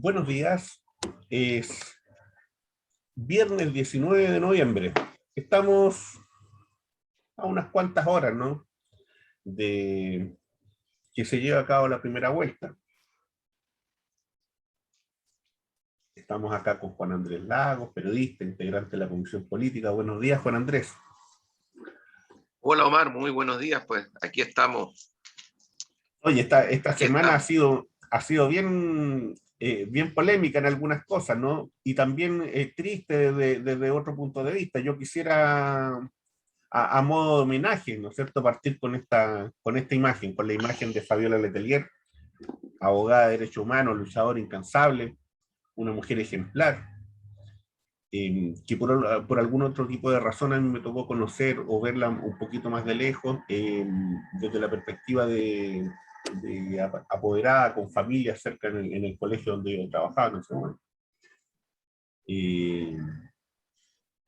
Buenos días, es viernes 19 de noviembre. Estamos a unas cuantas horas, ¿no? De que se lleve a cabo la primera vuelta. Estamos acá con Juan Andrés Lagos, periodista, integrante de la Comisión Política. Buenos días, Juan Andrés. Hola Omar, muy buenos días, pues aquí estamos. Oye, esta Aquí semana estamos. ha sido bien, bien polémica en algunas cosas, ¿no? Y también triste desde otro punto de vista. Yo quisiera a modo de homenaje, ¿no es cierto?, partir con esta imagen, con la imagen de Fabiola Letelier, abogada de derechos humanos, luchadora incansable, una mujer ejemplar, que por algún otro tipo de razón a mí me tocó conocer o verla un poquito más de lejos, desde la perspectiva de apoderada con familias cerca en el colegio donde yo trabajaba en ese momento. Eh,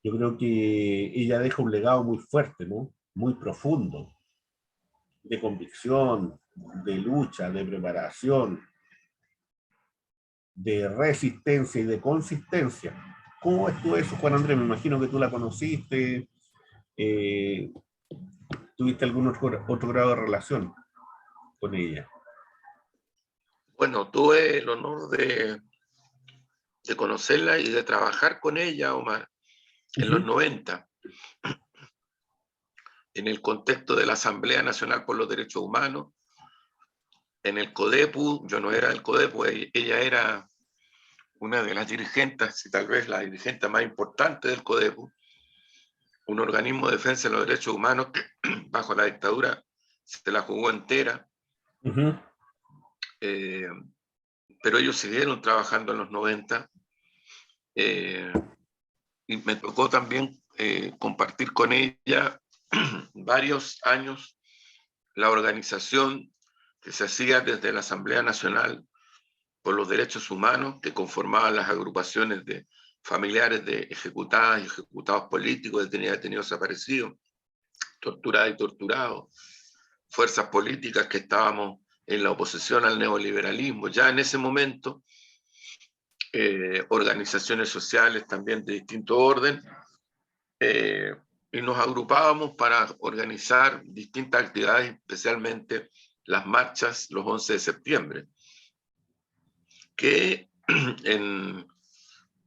yo creo que ella deja un legado muy fuerte, ¿no? Muy profundo, de convicción, de lucha, de preparación, de resistencia y de consistencia. ¿Cómo ves tú eso, Juan Andrés? Me imagino que tú la conociste, eh, tuviste algún otro grado de relación con ella. Bueno, tuve el honor de conocerla y de trabajar con ella, Omar, en los 90, en el contexto de la Asamblea Nacional por los Derechos Humanos, en el CODEPU. Yo no era del CODEPU, ella era una de las dirigentes, y tal vez la dirigente más importante del CODEPU, un organismo de defensa de los derechos humanos que bajo la dictadura se la jugó entera. Eh, pero ellos siguieron trabajando en los 90, y me tocó también compartir con ella varios años la organización que se hacía desde la Asamblea Nacional por los Derechos Humanos, que conformaban las agrupaciones de familiares de ejecutadas y ejecutados políticos, detenidas y detenidos desaparecidos, torturadas y torturados, fuerzas políticas que estábamos en la oposición al neoliberalismo. Ya en ese momento, organizaciones sociales también de distinto orden, y nos agrupábamos para organizar distintas actividades, especialmente las marchas los 11 de septiembre, que en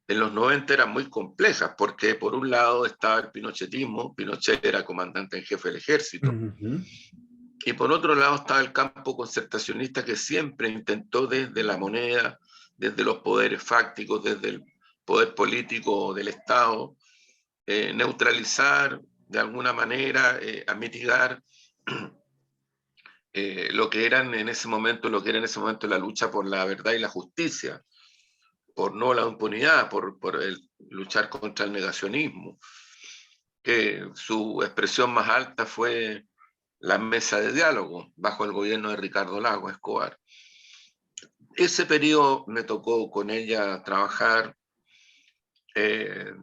los 90 eran muy complejas, porque por un lado estaba el pinochetismo, Pinochet era comandante en jefe del ejército, y por otro lado estaba el campo concertacionista que siempre intentó desde la moneda, desde los poderes fácticos, desde el poder político del Estado, neutralizar de alguna manera, a mitigar lo que era en ese momento la lucha por la verdad y la justicia, por no la impunidad, por luchar contra el negacionismo, que su expresión más alta fue la mesa de diálogo bajo el gobierno de Ricardo Lagos Escobar. Ese periodo me tocó con ella trabajar. Era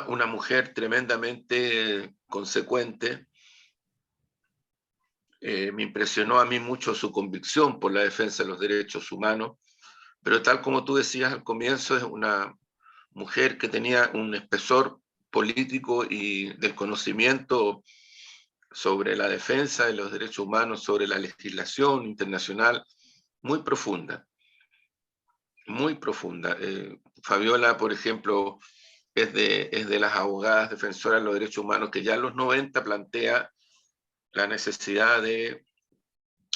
una mujer tremendamente consecuente. Me impresionó a mí mucho su convicción por la defensa de los derechos humanos, pero tal como tú decías al comienzo, es una mujer que tenía un espesor político y del conocimiento sobre la defensa de los derechos humanos, sobre la legislación internacional, muy profunda, muy profunda. Fabiola, por ejemplo, es de las abogadas defensoras de los derechos humanos que ya en los 90 plantea la necesidad de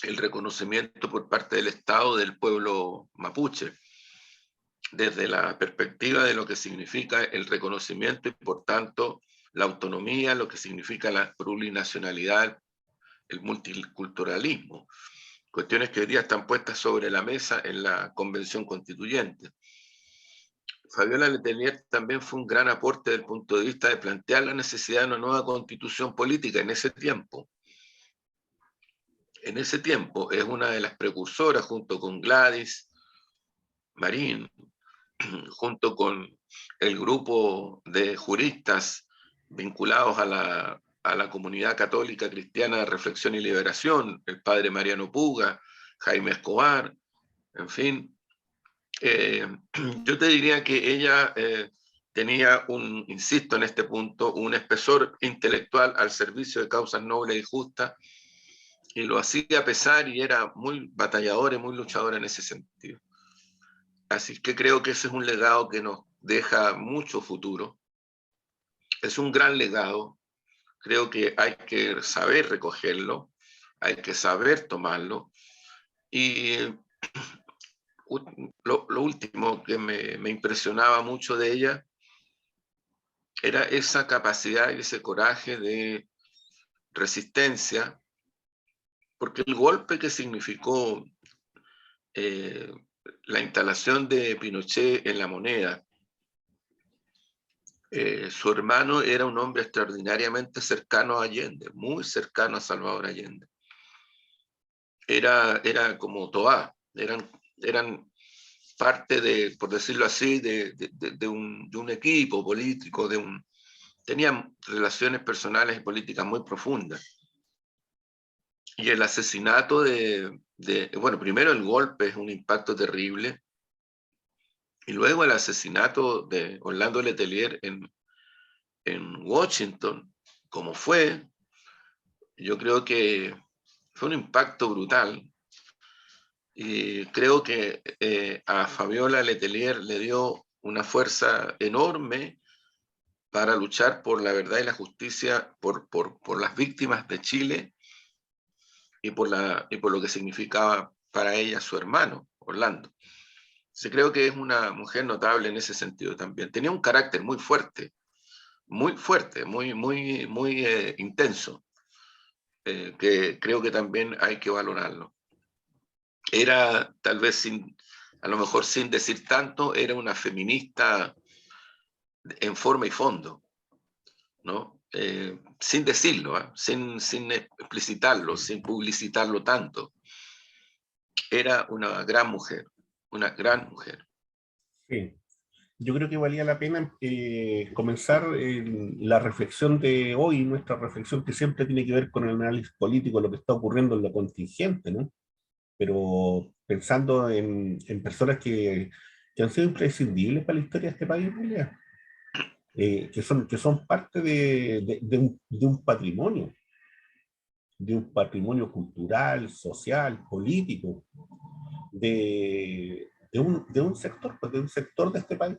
el reconocimiento por parte del Estado del pueblo mapuche, desde la perspectiva de lo que significa el reconocimiento y por tanto la autonomía, lo que significa la plurinacionalidad, el multiculturalismo, cuestiones que hoy día están puestas sobre la mesa en la Convención Constituyente. Fabiola Letelier también fue un gran aporte desde el punto de vista de plantear la necesidad de una nueva constitución política en ese tiempo. En ese tiempo es una de las precursoras, junto con Gladys Marín, junto con el grupo de juristas vinculados a la comunidad católica cristiana de Reflexión y Liberación, el padre Mariano Puga, Jaime Escobar, en fin, Eh, yo te diría que ella tenía insisto en este punto, un espesor intelectual al servicio de causas nobles y justas, y lo hacía a pesar y era muy batalladora y muy luchadora en ese sentido. Así que creo que ese es un legado que nos deja mucho futuro. Es un gran legado. Creo que hay que saber recogerlo, hay que saber tomarlo. Y lo último que me impresionaba mucho de ella era esa capacidad y ese coraje de resistencia, porque el golpe que significó eh, la instalación de Pinochet en la moneda, su hermano era un hombre extraordinariamente cercano a Allende, muy cercano a Salvador Allende. Era como Toá, eran parte de, por decirlo así, de un equipo político, tenían relaciones personales y políticas muy profundas. Y el asesinato bueno, primero el golpe es un impacto terrible, y luego el asesinato de Orlando Letelier en Washington, como fue, yo creo que fue un impacto brutal. Y creo que a Fabiola Letelier le dio una fuerza enorme para luchar por la verdad y la justicia, por las víctimas de Chile y por lo que significaba para ella su hermano, Orlando. Sí, creo que es una mujer notable en ese sentido también. Tenía un carácter muy fuerte, muy intenso, que creo que también hay que valorarlo. Era tal vez a lo mejor sin decir tanto, era una feminista en forma y fondo, ¿no? Sin decirlo, sin explicitarlo, sin publicitarlo tanto. Era una gran mujer, una gran mujer. Sí. Yo creo que valía la pena comenzar la reflexión de hoy, nuestra reflexión que siempre tiene que ver con el análisis político, lo que está ocurriendo en lo contingente, ¿no? Pero pensando en personas que han sido imprescindibles para la historia de este país, en realidad, que son parte de un patrimonio cultural, social, político, de un sector, pues, de un sector de este país.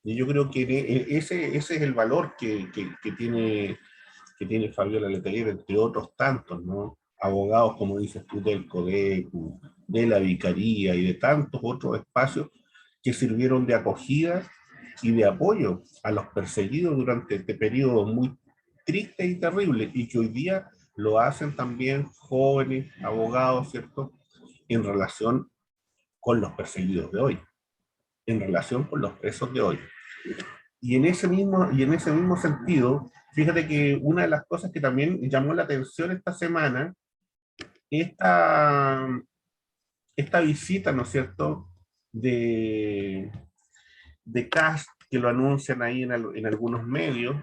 Y yo creo que ese es el valor que tiene Fabiola Letelier, entre otros tantos, ¿no? Abogados, como dices tú, del CODECU, de la Vicaría y de tantos otros espacios que sirvieron de acogida y de apoyo a los perseguidos durante este periodo muy triste y terrible, y que hoy día lo hacen también jóvenes abogados, ¿cierto? En relación con los perseguidos de hoy, en relación con los presos de hoy. Y en ese mismo sentido, fíjate que una de las cosas que también llamó la atención esta semana, esta, esta visita, ¿no es cierto?, de, de Kast, que lo anuncian ahí en algunos medios,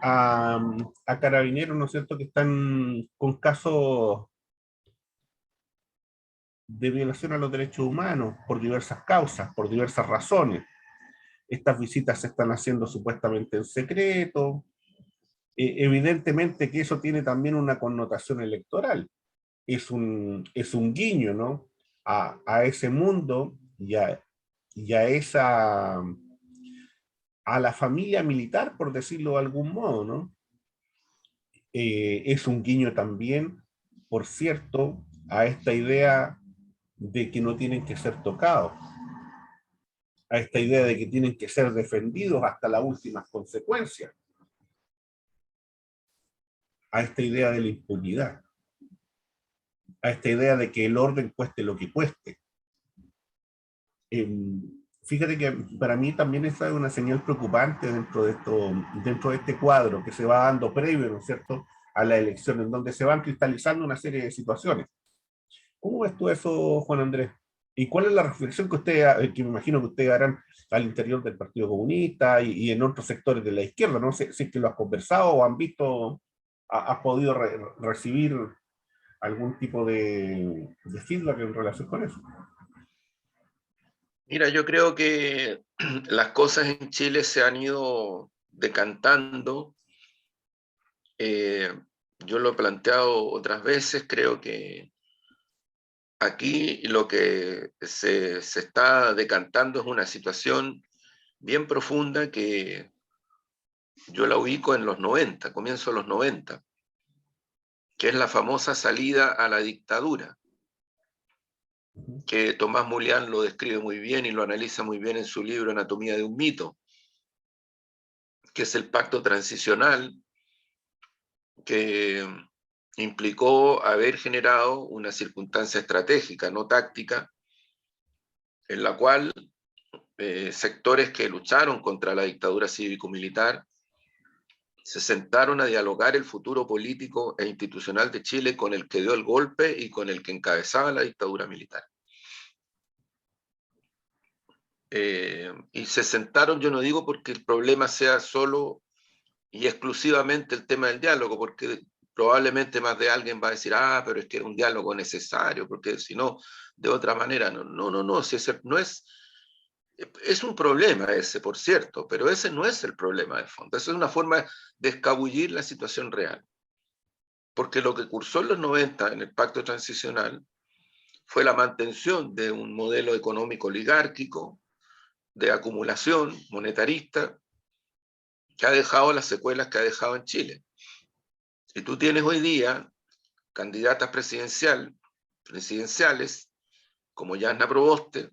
a carabineros, ¿no es cierto?, que están con casos de violación a los derechos humanos por diversas causas, por diversas razones. Estas visitas se están haciendo supuestamente en secreto. Evidentemente que eso tiene también una connotación electoral. Es un guiño, ¿no? A ese mundo y a esa, a la familia militar, por decirlo de algún modo, ¿no? Es un guiño también, por cierto, a esta idea de que no tienen que ser tocados, a esta idea de que tienen que ser defendidos hasta las últimas consecuencias, a esta idea de la impunidad, a esta idea de que el orden cueste lo que cueste. Eh, Fíjate que para mí también esa es una señal preocupante dentro de este cuadro que se va dando previo, ¿no es cierto?, a la elección, en donde se van cristalizando una serie de situaciones. ¿Cómo ves tú eso, Juan Andrés? ¿Y cuál es la reflexión que que me imagino que ustedes harán al interior del Partido Comunista y en otros sectores de la izquierda? No sé si es que lo has conversado o han visto, has podido recibir algún tipo de feedback en relación con eso. Mira, yo creo que las cosas en Chile se han ido decantando. Yo lo he planteado otras veces, creo que aquí lo que se está decantando es una situación bien profunda que yo la ubico en los 90, comienzo de los 90, que es la famosa salida a la dictadura, que Tomás Mulián lo describe muy bien y lo analiza muy bien en su libro Anatomía de un mito, que es el pacto transicional que implicó haber generado una circunstancia estratégica, no táctica, en la cual sectores que lucharon contra la dictadura cívico-militar se sentaron a dialogar el futuro político e institucional de Chile con el que dio el golpe y con el que encabezaba la dictadura militar. Y se sentaron, yo no digo porque el problema sea solo y exclusivamente el tema del diálogo, porque probablemente más de alguien va a decir, ah, pero es que era un diálogo necesario, porque si no, de otra manera, no, si ese no es un problema ese, por cierto, pero ese no es el problema de fondo, eso es una forma de escabullir la situación real, porque lo que cursó en los 90 en el pacto transicional fue la mantención de un modelo económico oligárquico, de acumulación monetarista, que ha dejado las secuelas que ha dejado en Chile. Y tú tienes hoy día candidatas presidenciales como Yasna Proboste,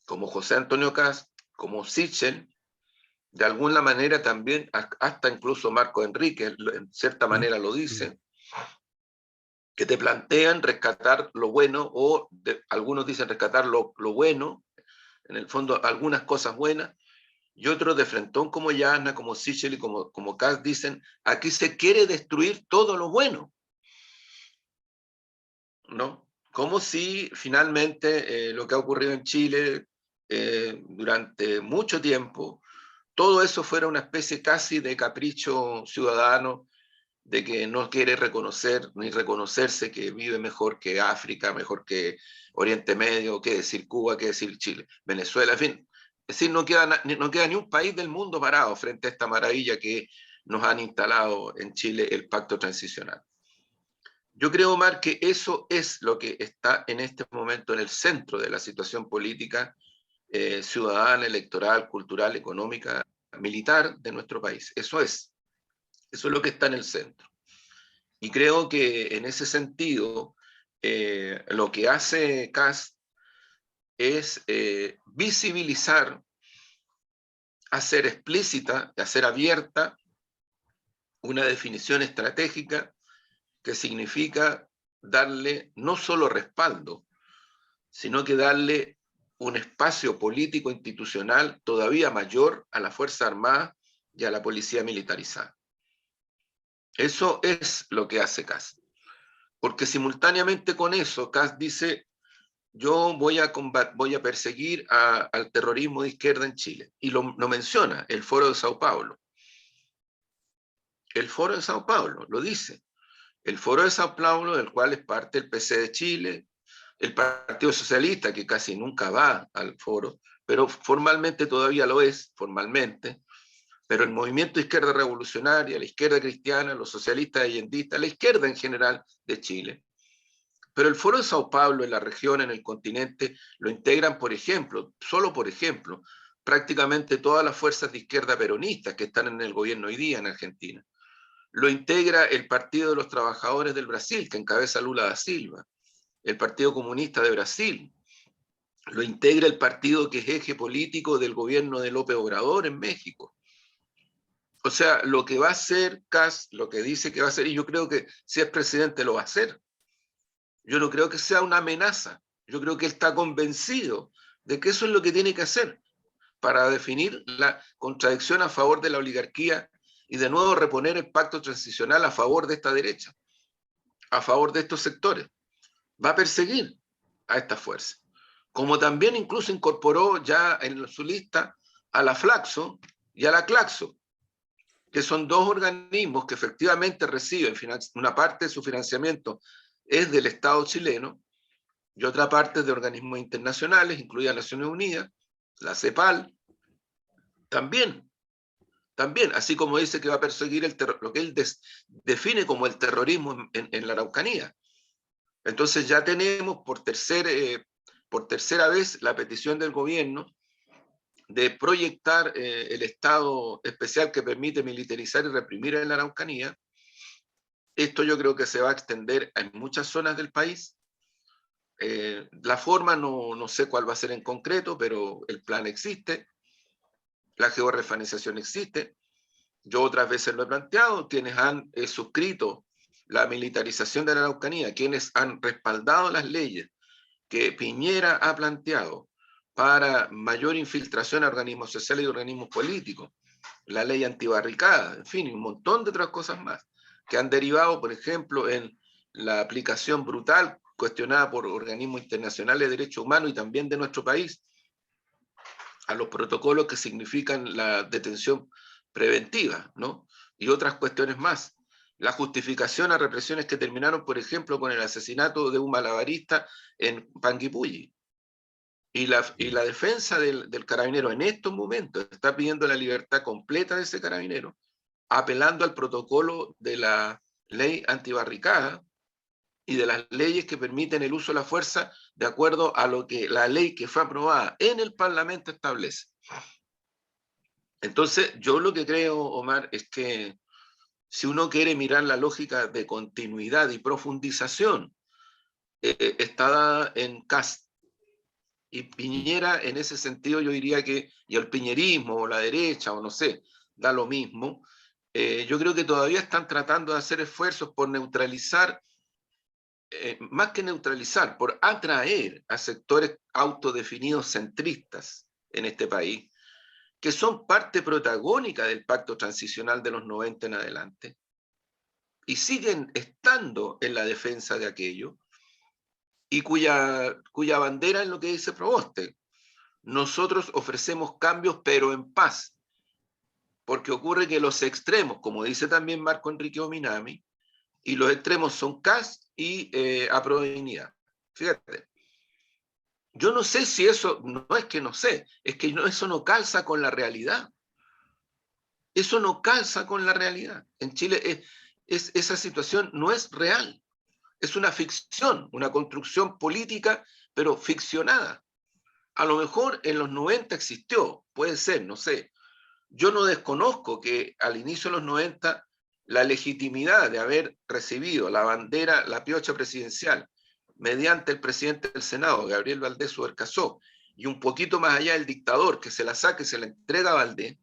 como José Antonio Kast, como Sichel, de alguna manera también, hasta incluso Marco Enrique, en cierta manera lo dice, que te plantean rescatar lo bueno, o algunos dicen rescatar lo bueno, en el fondo algunas cosas buenas, y otros de frentón como Yasna, como Sichel y como Kast dicen, aquí se quiere destruir todo lo bueno, ¿no? Como si finalmente lo que ha ocurrido en Chile durante mucho tiempo, todo eso fuera una especie casi de capricho ciudadano, de que no quiere reconocer ni reconocerse que vive mejor que África, mejor que Oriente Medio, que decir Cuba, que decir Chile, Venezuela, en fin. Es decir, no queda ni un país del mundo parado frente a esta maravilla que nos han instalado en Chile el pacto transicional. Yo creo, Omar, que eso es lo que está en este momento en el centro de la situación política, ciudadana, electoral, cultural, económica, militar de nuestro país. Eso es lo que está en el centro. Y creo que en ese sentido, lo que hace Kast es visibilizar, hacer explícita, hacer abierta una definición estratégica que significa darle no solo respaldo, sino que darle un espacio político institucional todavía mayor a la Fuerza Armada y a la policía militarizada. Eso es lo que hace Kast. Porque simultáneamente con eso, Kast dice, yo voy a perseguir al terrorismo de izquierda en Chile. Y lo menciona el Foro de Sao Paulo. El Foro de Sao Paulo lo dice. El Foro de Sao Paulo, del cual es parte el PC de Chile, el Partido Socialista, que casi nunca va al foro, pero formalmente todavía lo es, formalmente, pero el movimiento izquierda revolucionaria, la izquierda cristiana, los socialistas allendistas, la izquierda en general de Chile. Pero el Foro de Sao Paulo, en la región, en el continente, lo integran, por ejemplo, solo por ejemplo, prácticamente todas las fuerzas de izquierda peronistas que están en el gobierno hoy día en Argentina. Lo integra el Partido de los Trabajadores del Brasil, que encabeza Lula da Silva, el Partido Comunista de Brasil, lo integra el partido que es eje político del gobierno de López Obrador en México. O sea, lo que va a hacer Kast, lo que dice que va a hacer, y yo creo que si es presidente lo va a hacer. Yo no creo que sea una amenaza. Yo creo que él está convencido de que eso es lo que tiene que hacer para definir la contradicción a favor de la oligarquía y de nuevo reponer el pacto transicional a favor de esta derecha, a favor de estos sectores. Va a perseguir a estas fuerzas. Como también incluso incorporó ya en su lista a la Flaxo y a la Claxo, que son dos organismos que efectivamente reciben una parte de su financiamiento es del Estado chileno y otra parte de organismos internacionales, incluidas Naciones Unidas, La CEPAL también, así como dice que va a perseguir lo que él define como el terrorismo en la Araucanía. Entonces ya tenemos por tercera vez la petición del gobierno de proyectar el estado especial que permite militarizar y reprimir en la Araucanía. Esto yo creo que se va a extender en muchas zonas del país. La forma no sé cuál va a ser en concreto, pero el plan existe, la georreferenciación existe. Yo otras veces lo he planteado, quienes han suscrito la militarización de la Araucanía, quienes han respaldado las leyes que Piñera ha planteado para mayor infiltración a organismos sociales y organismos políticos, la ley antibarricada, en fin, un montón de otras cosas más, que han derivado, por ejemplo, en la aplicación brutal cuestionada por organismos internacionales de derechos humanos y también de nuestro país, a los protocolos que significan la detención preventiva, ¿no? Y otras cuestiones más. La justificación a represiones que terminaron, por ejemplo, con el asesinato de un malabarista en Panguipulli. Y la defensa del carabinero en estos momentos está pidiendo la libertad completa de ese carabinero, apelando al protocolo de la ley antibarricada y de las leyes que permiten el uso de la fuerza de acuerdo a lo que la ley que fue aprobada en el Parlamento establece. Entonces, yo lo que creo, Omar, es que si uno quiere mirar la lógica de continuidad y profundización, está dada en Kast. Y Piñera, en ese sentido, yo diría que, y el piñerismo, o la derecha, o no sé, da lo mismo, yo creo que todavía están tratando de hacer esfuerzos por neutralizar, más que neutralizar, por atraer a sectores autodefinidos centristas en este país, que son parte protagónica del pacto transicional de los 90 en adelante, y siguen estando en la defensa de aquello, y cuya bandera es lo que dice Proboste. Nosotros ofrecemos cambios, pero en paz, porque ocurre que los extremos, como dice también Marco Enrique Ominami, y los extremos son Kast y Aprodignidad. Fíjate, yo no sé si eso, no es que no sé, es que eso no calza con la realidad. Eso no calza con la realidad. En Chile esa situación no es real. Es una ficción, una construcción política, pero ficcionada. A lo mejor en los 90 existió, puede ser, no sé. Yo no desconozco que al inicio de los 90 la legitimidad de haber recibido la bandera, la piocha presidencial, mediante el presidente del Senado, Gabriel Valdés Subercasó, y un poquito más allá el dictador que se la saque y se la entrega a Valdés,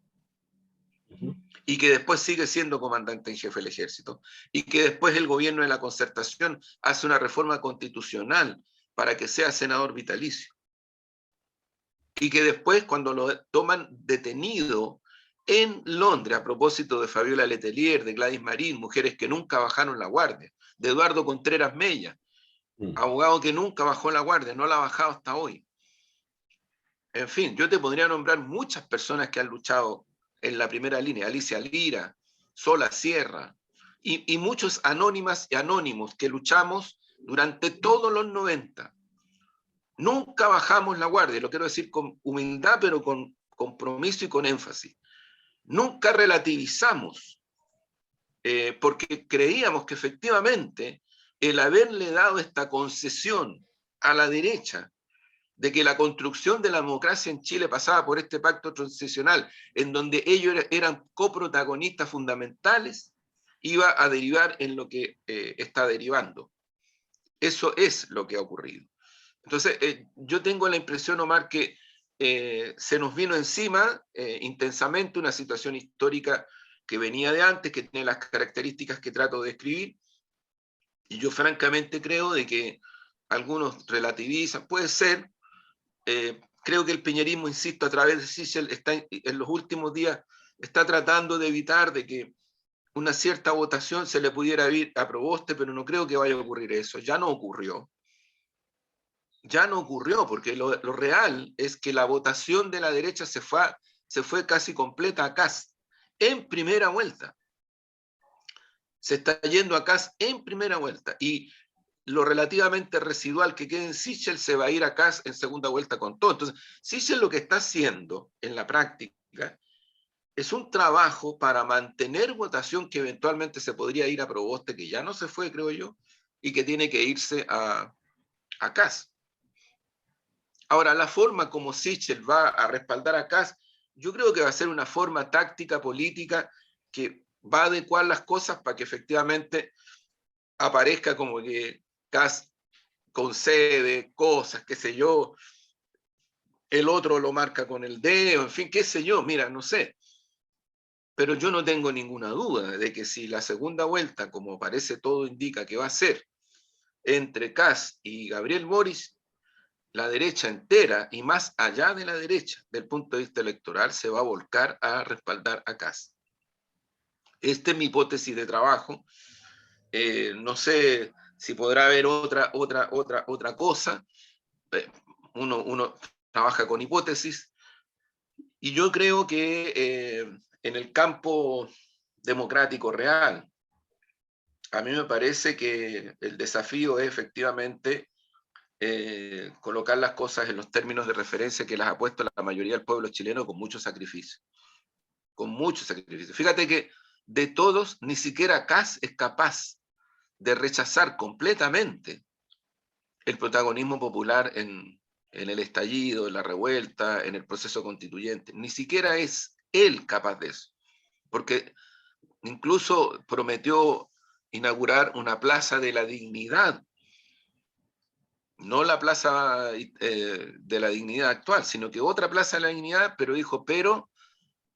y que después sigue siendo comandante en jefe del ejército, y que después el gobierno de la concertación hace una reforma constitucional para que sea senador vitalicio, y que después cuando lo toman detenido en Londres, a propósito de Fabiola Letelier, de Gladys Marín, mujeres que nunca bajaron la guardia, de Eduardo Contreras Mella, abogado que nunca bajó la guardia, no la ha bajado hasta hoy. En fin, yo te podría nombrar muchas personas que han luchado en la primera línea, Alicia Lira, Sola Sierra, y muchos anónimas y anónimos que luchamos durante todos los 90. Nunca bajamos la guardia, lo quiero decir con humildad, pero con compromiso y con énfasis. Nunca relativizamos, porque creíamos que efectivamente el haberle dado esta concesión a la derecha de que la construcción de la democracia en Chile pasaba por este pacto transicional, en donde ellos eran coprotagonistas fundamentales, iba a derivar en lo que está derivando. Eso es lo que ha ocurrido. Entonces, yo tengo la impresión, Omar, que se nos vino encima intensamente una situación histórica que venía de antes, que tiene las características que trato de describir, y yo francamente creo de que algunos relativizan, puede ser. Creo que el piñerismo, insisto, a través de Sichel está en los últimos días está tratando de evitar de que una cierta votación se le pudiera ir a Proboste, pero no creo que vaya a ocurrir eso. Ya no ocurrió. Ya no ocurrió, porque lo real es que la votación de la derecha se fue casi completa a Kast en primera vuelta. Se está yendo a Kast en primera vuelta. Y lo relativamente residual que quede en Sichel se va a ir a Kast en segunda vuelta con todo. Entonces, Sichel lo que está haciendo en la práctica es un trabajo para mantener votación que eventualmente se podría ir a Proboste, que ya no se fue, creo yo, y que tiene que irse a Kast. Ahora, la forma como Sichel va a respaldar a Kast, yo creo que va a ser una forma táctica política que va a adecuar las cosas para que efectivamente aparezca como que Kast concede cosas, qué sé yo, el otro lo marca con el dedo, en fin, qué sé yo, mira, no sé. Pero yo no tengo ninguna duda de que si la segunda vuelta, como parece todo indica que va a ser, entre Kast y Gabriel Boric, la derecha entera y más allá de la derecha, del punto de vista electoral, se va a volcar a respaldar a Kast. Esta es mi hipótesis de trabajo. No sé si podrá haber otra cosa. Uno trabaja con hipótesis y yo creo que en el campo democrático real, a mí me parece que el desafío es efectivamente colocar las cosas en los términos de referencia que las ha puesto la mayoría del pueblo chileno con mucho sacrificio. Con mucho sacrificio. Fíjate que de todos, ni siquiera Kast es capaz de rechazar completamente el protagonismo popular en el estallido, en la revuelta, en el proceso constituyente. Ni siquiera es él capaz de eso. Porque incluso prometió inaugurar una plaza de la dignidad, no la plaza de la dignidad actual, sino que otra plaza de la dignidad, pero dijo, pero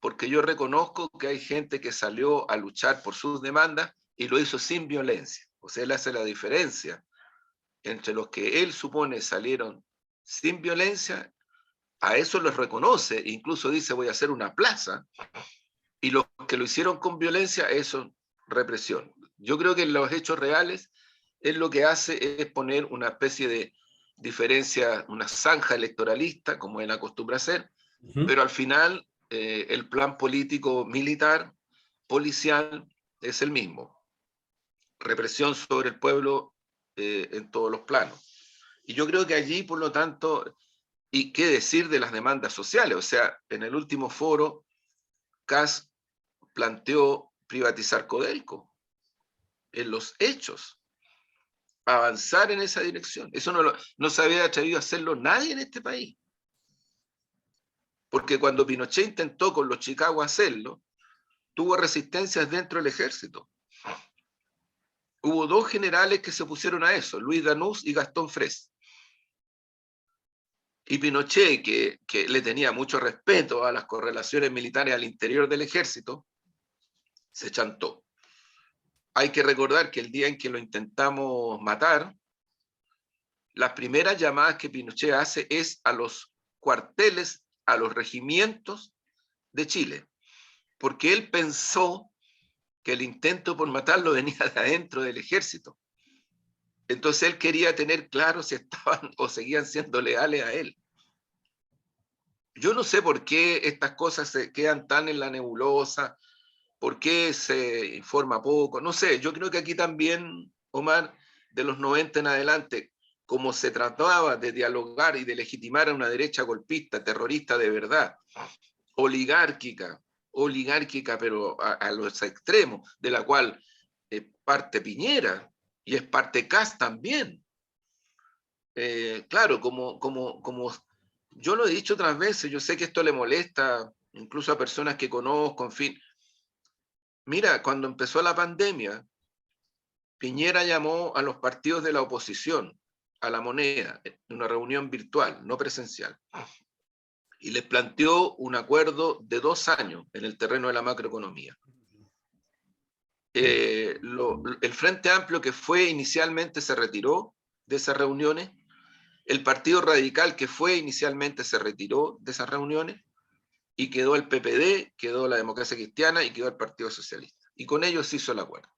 porque yo reconozco que hay gente que salió a luchar por sus demandas y lo hizo sin violencia. O sea, él hace la diferencia entre los que él supone salieron sin violencia, a eso los reconoce, incluso dice voy a hacer una plaza, y los que lo hicieron con violencia, eso represión. Yo creo que en los hechos reales, él lo que hace es poner una especie de diferencia, una zanja electoralista, como él acostumbra hacer, pero al final el plan político militar, policial, es el mismo. Represión sobre el pueblo en todos los planos. Y yo creo que allí, por lo tanto, y qué decir de las demandas sociales, o sea, en el último foro, Kast planteó privatizar Codelco, en los hechos, avanzar en esa dirección. Eso no se había atrevido a hacerlo nadie en este país. Porque cuando Pinochet intentó con los Chicago hacerlo, tuvo resistencias dentro del ejército. Hubo dos generales que se opusieron a eso, Luis Danús y Gastón Fres. Y Pinochet, que le tenía mucho respeto a las correlaciones militares al interior del ejército, se chantó. Hay que recordar que el día en que lo intentamos matar, las primeras llamadas que Pinochet hace es a los cuarteles, a los regimientos de Chile, porque él pensó que el intento por matarlo venía de adentro del ejército. Entonces él quería tener claro si estaban o seguían siendo leales a él. Yo no sé por qué estas cosas se quedan tan en la nebulosa, por qué se informa poco, no sé, yo creo que aquí también, Omar, de los 90 en adelante, como se trataba de dialogar y de legitimar a una derecha golpista, terrorista de verdad, oligárquica, pero a los extremos, de la cual parte Piñera y es parte Kast también. Claro, como yo lo he dicho otras veces, yo sé que esto le molesta incluso a personas que conozco, en fin. Mira, cuando empezó la pandemia, Piñera llamó a los partidos de la oposición a la moneda en una reunión virtual, no presencial, y les planteó un acuerdo de 2 años en el terreno de la macroeconomía. El Frente Amplio, que fue inicialmente, se retiró de esas reuniones. El Partido Radical, que fue inicialmente, se retiró de esas reuniones. Y quedó el PPD, quedó la Democracia Cristiana y quedó el Partido Socialista. Y con ellos se hizo el acuerdo.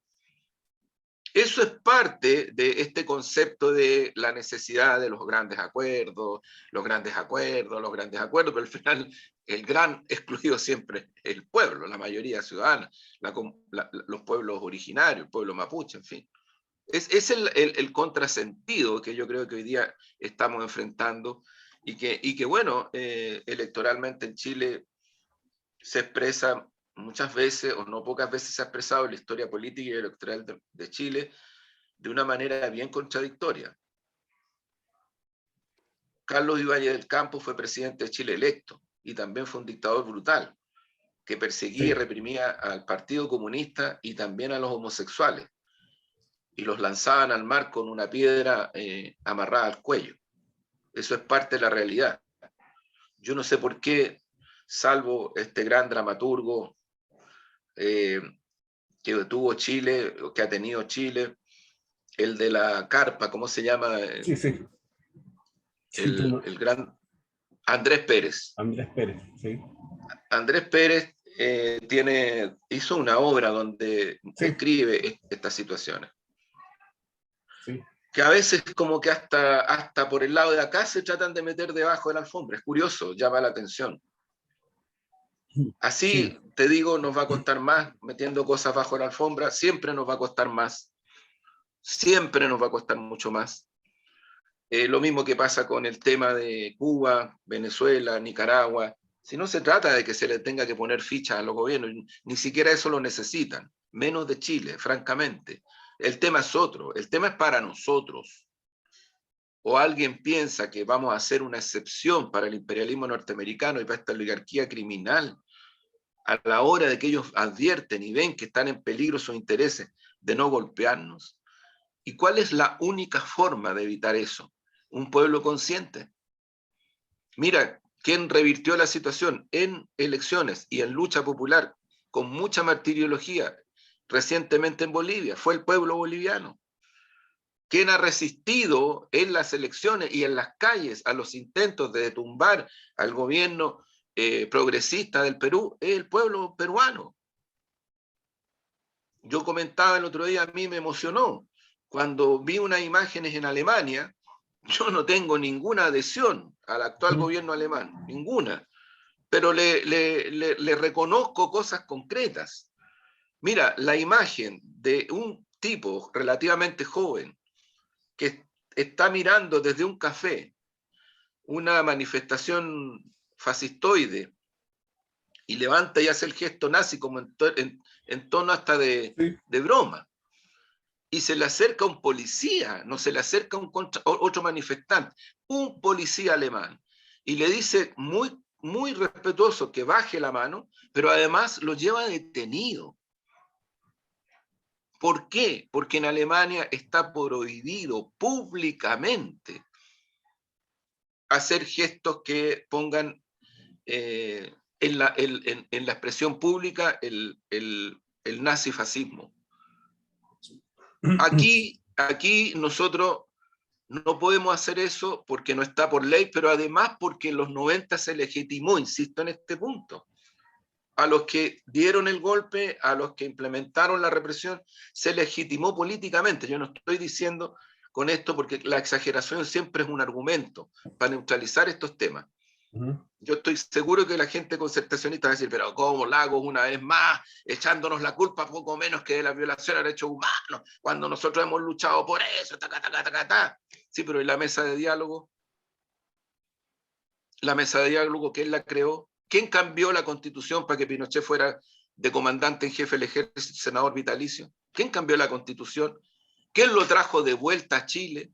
Eso es parte de este concepto de la necesidad de los grandes acuerdos, pero al final el gran excluido siempre es el pueblo, la mayoría ciudadana, los pueblos originarios, el pueblo mapuche, en fin. Es el contrasentido que yo creo que hoy día estamos enfrentando y que bueno, electoralmente en Chile se expresa muchas veces, o no pocas veces se ha expresado en la historia política y electoral de Chile de una manera bien contradictoria. Carlos Ibáñez del Campo fue presidente de Chile electo y también fue un dictador brutal que perseguía y reprimía al Partido Comunista y también a los homosexuales y los lanzaban al mar con una piedra amarrada al cuello. Eso es parte de la realidad. Yo no sé por qué, salvo este gran dramaturgo que tuvo Chile, que ha tenido Chile, el de la carpa, ¿cómo se llama? Sí, sí. Sí, El gran Andrés Pérez. Andrés Pérez, sí. Andrés Pérez hizo una obra donde Sí, describe estas situaciones. sí. Que a veces como que hasta por el lado de acá se tratan de meter debajo de la alfombra. Es curioso, llama la atención. Sí. Así, te digo, nos va a costar más metiendo cosas bajo la alfombra, siempre nos va a costar más, siempre nos va a costar mucho más. Lo mismo que pasa con el tema de Cuba, Venezuela, Nicaragua. Si no se trata de que se le tenga que poner fichas a los gobiernos, ni siquiera eso lo necesitan, menos de Chile, francamente. El tema es otro, el tema es para nosotros. O alguien piensa que vamos a hacer una excepción para el imperialismo norteamericano y para esta oligarquía criminal, a la hora de que ellos advierten y ven que están en peligro sus intereses de no golpearnos. ¿Y cuál es la única forma de evitar eso? Un pueblo consciente. Mira, quien revirtió la situación en elecciones y en lucha popular con mucha martiriología recientemente en Bolivia fue el pueblo boliviano. Quien ha resistido en las elecciones y en las calles a los intentos de tumbar al gobierno progresista del Perú es el pueblo peruano. Yo comentaba el otro día, a mí me emocionó cuando vi unas imágenes en Alemania. Yo no tengo ninguna adhesión al actual gobierno alemán, ninguna, pero le reconozco cosas concretas. Mira, la imagen de un tipo relativamente joven que está mirando desde un café una manifestación fascistoide y levanta y hace el gesto nazi como en tono hasta de broma. Y se le acerca un policía, no se le acerca otro manifestante, un policía alemán, y le dice muy respetuoso que baje la mano, pero además lo lleva detenido. ¿Por qué? Porque en Alemania está prohibido públicamente hacer gestos que pongan en la expresión pública el nazifascismo. Aquí nosotros no podemos hacer eso porque no está por ley, pero además porque en los 90 se legitimó, insisto en este punto, a los que dieron el golpe, a los que implementaron la represión, se legitimó políticamente. Yo no estoy diciendo con esto porque la exageración siempre es un argumento para neutralizar estos temas. Yo estoy seguro que la gente concertacionista va a decir, pero ¿cómo Lagos una vez más echándonos la culpa poco menos que de la violación a derechos humanos, cuando nosotros hemos luchado por eso? Sí, pero ¿y la mesa de diálogo? La mesa de diálogo, ¿quién la creó? ¿Quién cambió la constitución para que Pinochet fuera de comandante en jefe del ejército, senador vitalicio? ¿Quién cambió la constitución? ¿Quién lo trajo de vuelta a Chile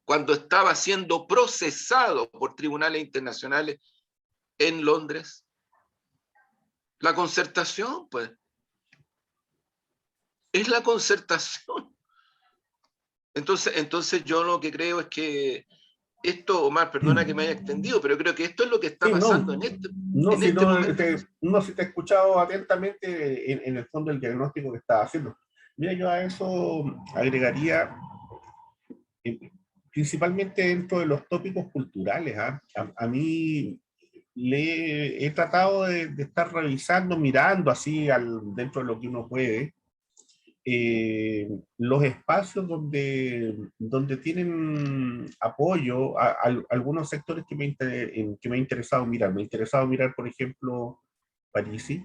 cuando estaba siendo procesado por tribunales internacionales en Londres? La concertación, pues. Es la concertación. Entonces yo lo que creo es que esto, Omar, perdona que me haya extendido, pero creo que esto es lo que está Sí, pasando no, no, en si este no, momento. no, si te he escuchado atentamente en el fondo el diagnóstico que estás haciendo. Mira, yo a eso agregaría eh, principalmente dentro de los tópicos culturales. ¿Ah? A mí he tratado de estar revisando, mirando así dentro de lo que uno puede, los espacios donde tienen apoyo a algunos sectores que me ha interesado mirar. Me ha interesado mirar, por ejemplo, Parisi,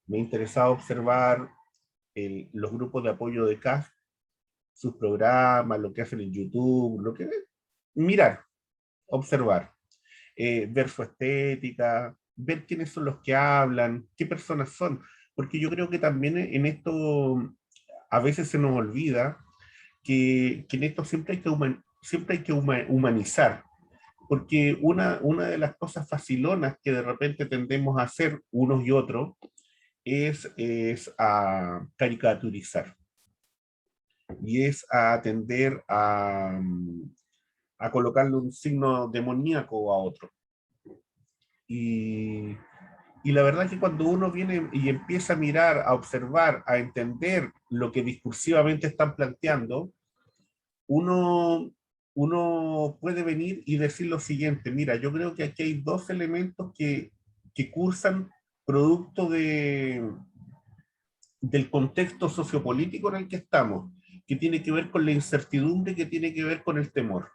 me ha interesado observar los grupos de apoyo de CAF, sus programas, lo que hacen en YouTube, lo que mirar, observar, ver su estética, ver quiénes son los que hablan, qué personas son, porque yo creo que también en esto a veces se nos olvida que en esto siempre hay que, humanizar, porque una de las cosas facilonas que de repente tendemos a hacer unos y otros es a caricaturizar y es a tender a colocarle un signo demoníaco a otro. Y, y la verdad es que cuando uno viene y empieza a mirar, a observar, a entender lo que discursivamente están planteando, uno, uno puede venir y decir lo siguiente: mira, yo creo que aquí hay dos elementos que cursan producto del contexto sociopolítico en el que estamos, que tiene que ver con la incertidumbre, que tiene que ver con el temor,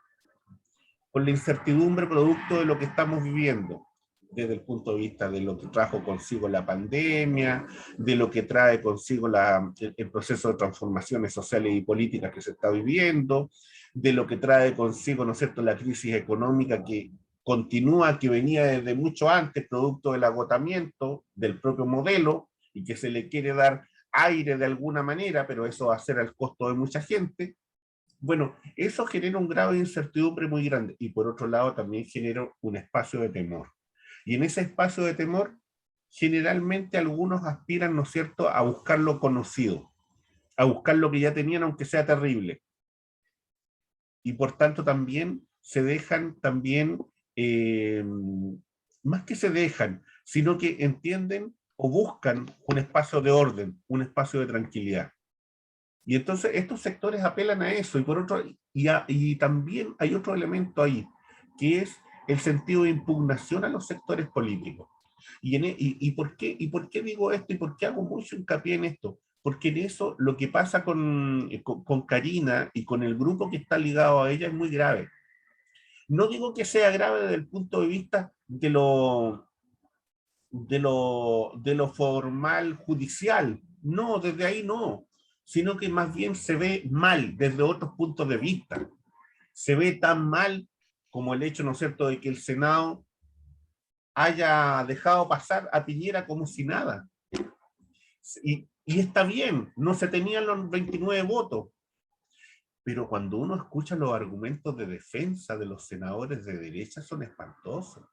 con la incertidumbre producto de lo que estamos viviendo, desde el punto de vista de lo que trajo consigo la pandemia, de lo que trae consigo el proceso de transformaciones sociales y políticas que se está viviendo, de lo que trae consigo, ¿no es cierto?, la crisis económica que continúa, que venía desde mucho antes, producto del agotamiento del propio modelo y que se le quiere dar aire de alguna manera, pero eso va a ser al costo de mucha gente. Bueno, eso genera un grado de incertidumbre muy grande y por otro lado también genera un espacio de temor. Y en ese espacio de temor, generalmente algunos aspiran, ¿no es cierto?, a buscar lo conocido, a buscar lo que ya tenían aunque sea terrible. Y por tanto también se dejan también, eh, más que se dejan, sino que entienden o buscan un espacio de orden, un espacio de tranquilidad. Y entonces estos sectores apelan a eso, y por otro, y también hay otro elemento ahí, que es el sentido de impugnación a los sectores políticos. ¿Por qué digo esto y por qué hago mucho hincapié en esto? Porque en eso lo que pasa con Karina y con el grupo que está ligado a ella es muy grave. No digo que sea grave desde el punto de vista de lo formal judicial, no, desde ahí no, sino que más bien se ve mal desde otros puntos de vista. Se ve tan mal como el hecho, ¿no es cierto?, de que el Senado haya dejado pasar a Piñera como si nada. Y está bien, no se tenían los 29 votos, pero cuando uno escucha los argumentos de defensa de los senadores de derecha son espantosos.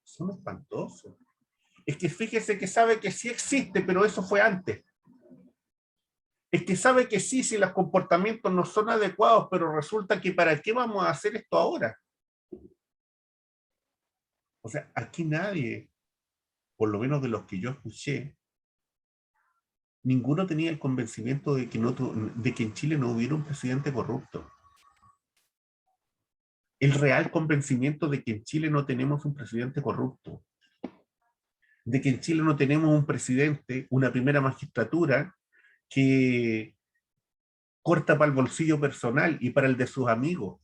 Son espantosos. Es que fíjese que sabe que sí existe, pero eso fue antes. Es que sabe que sí, si los comportamientos no son adecuados, pero resulta que ¿para qué vamos a hacer esto ahora? O sea, aquí nadie, por lo menos de los que yo escuché, ninguno tenía el convencimiento de que en Chile no hubiera un presidente corrupto. El real convencimiento de que en Chile no tenemos un presidente corrupto. De que en Chile no tenemos un presidente, una primera magistratura que corta para el bolsillo personal y para el de sus amigos.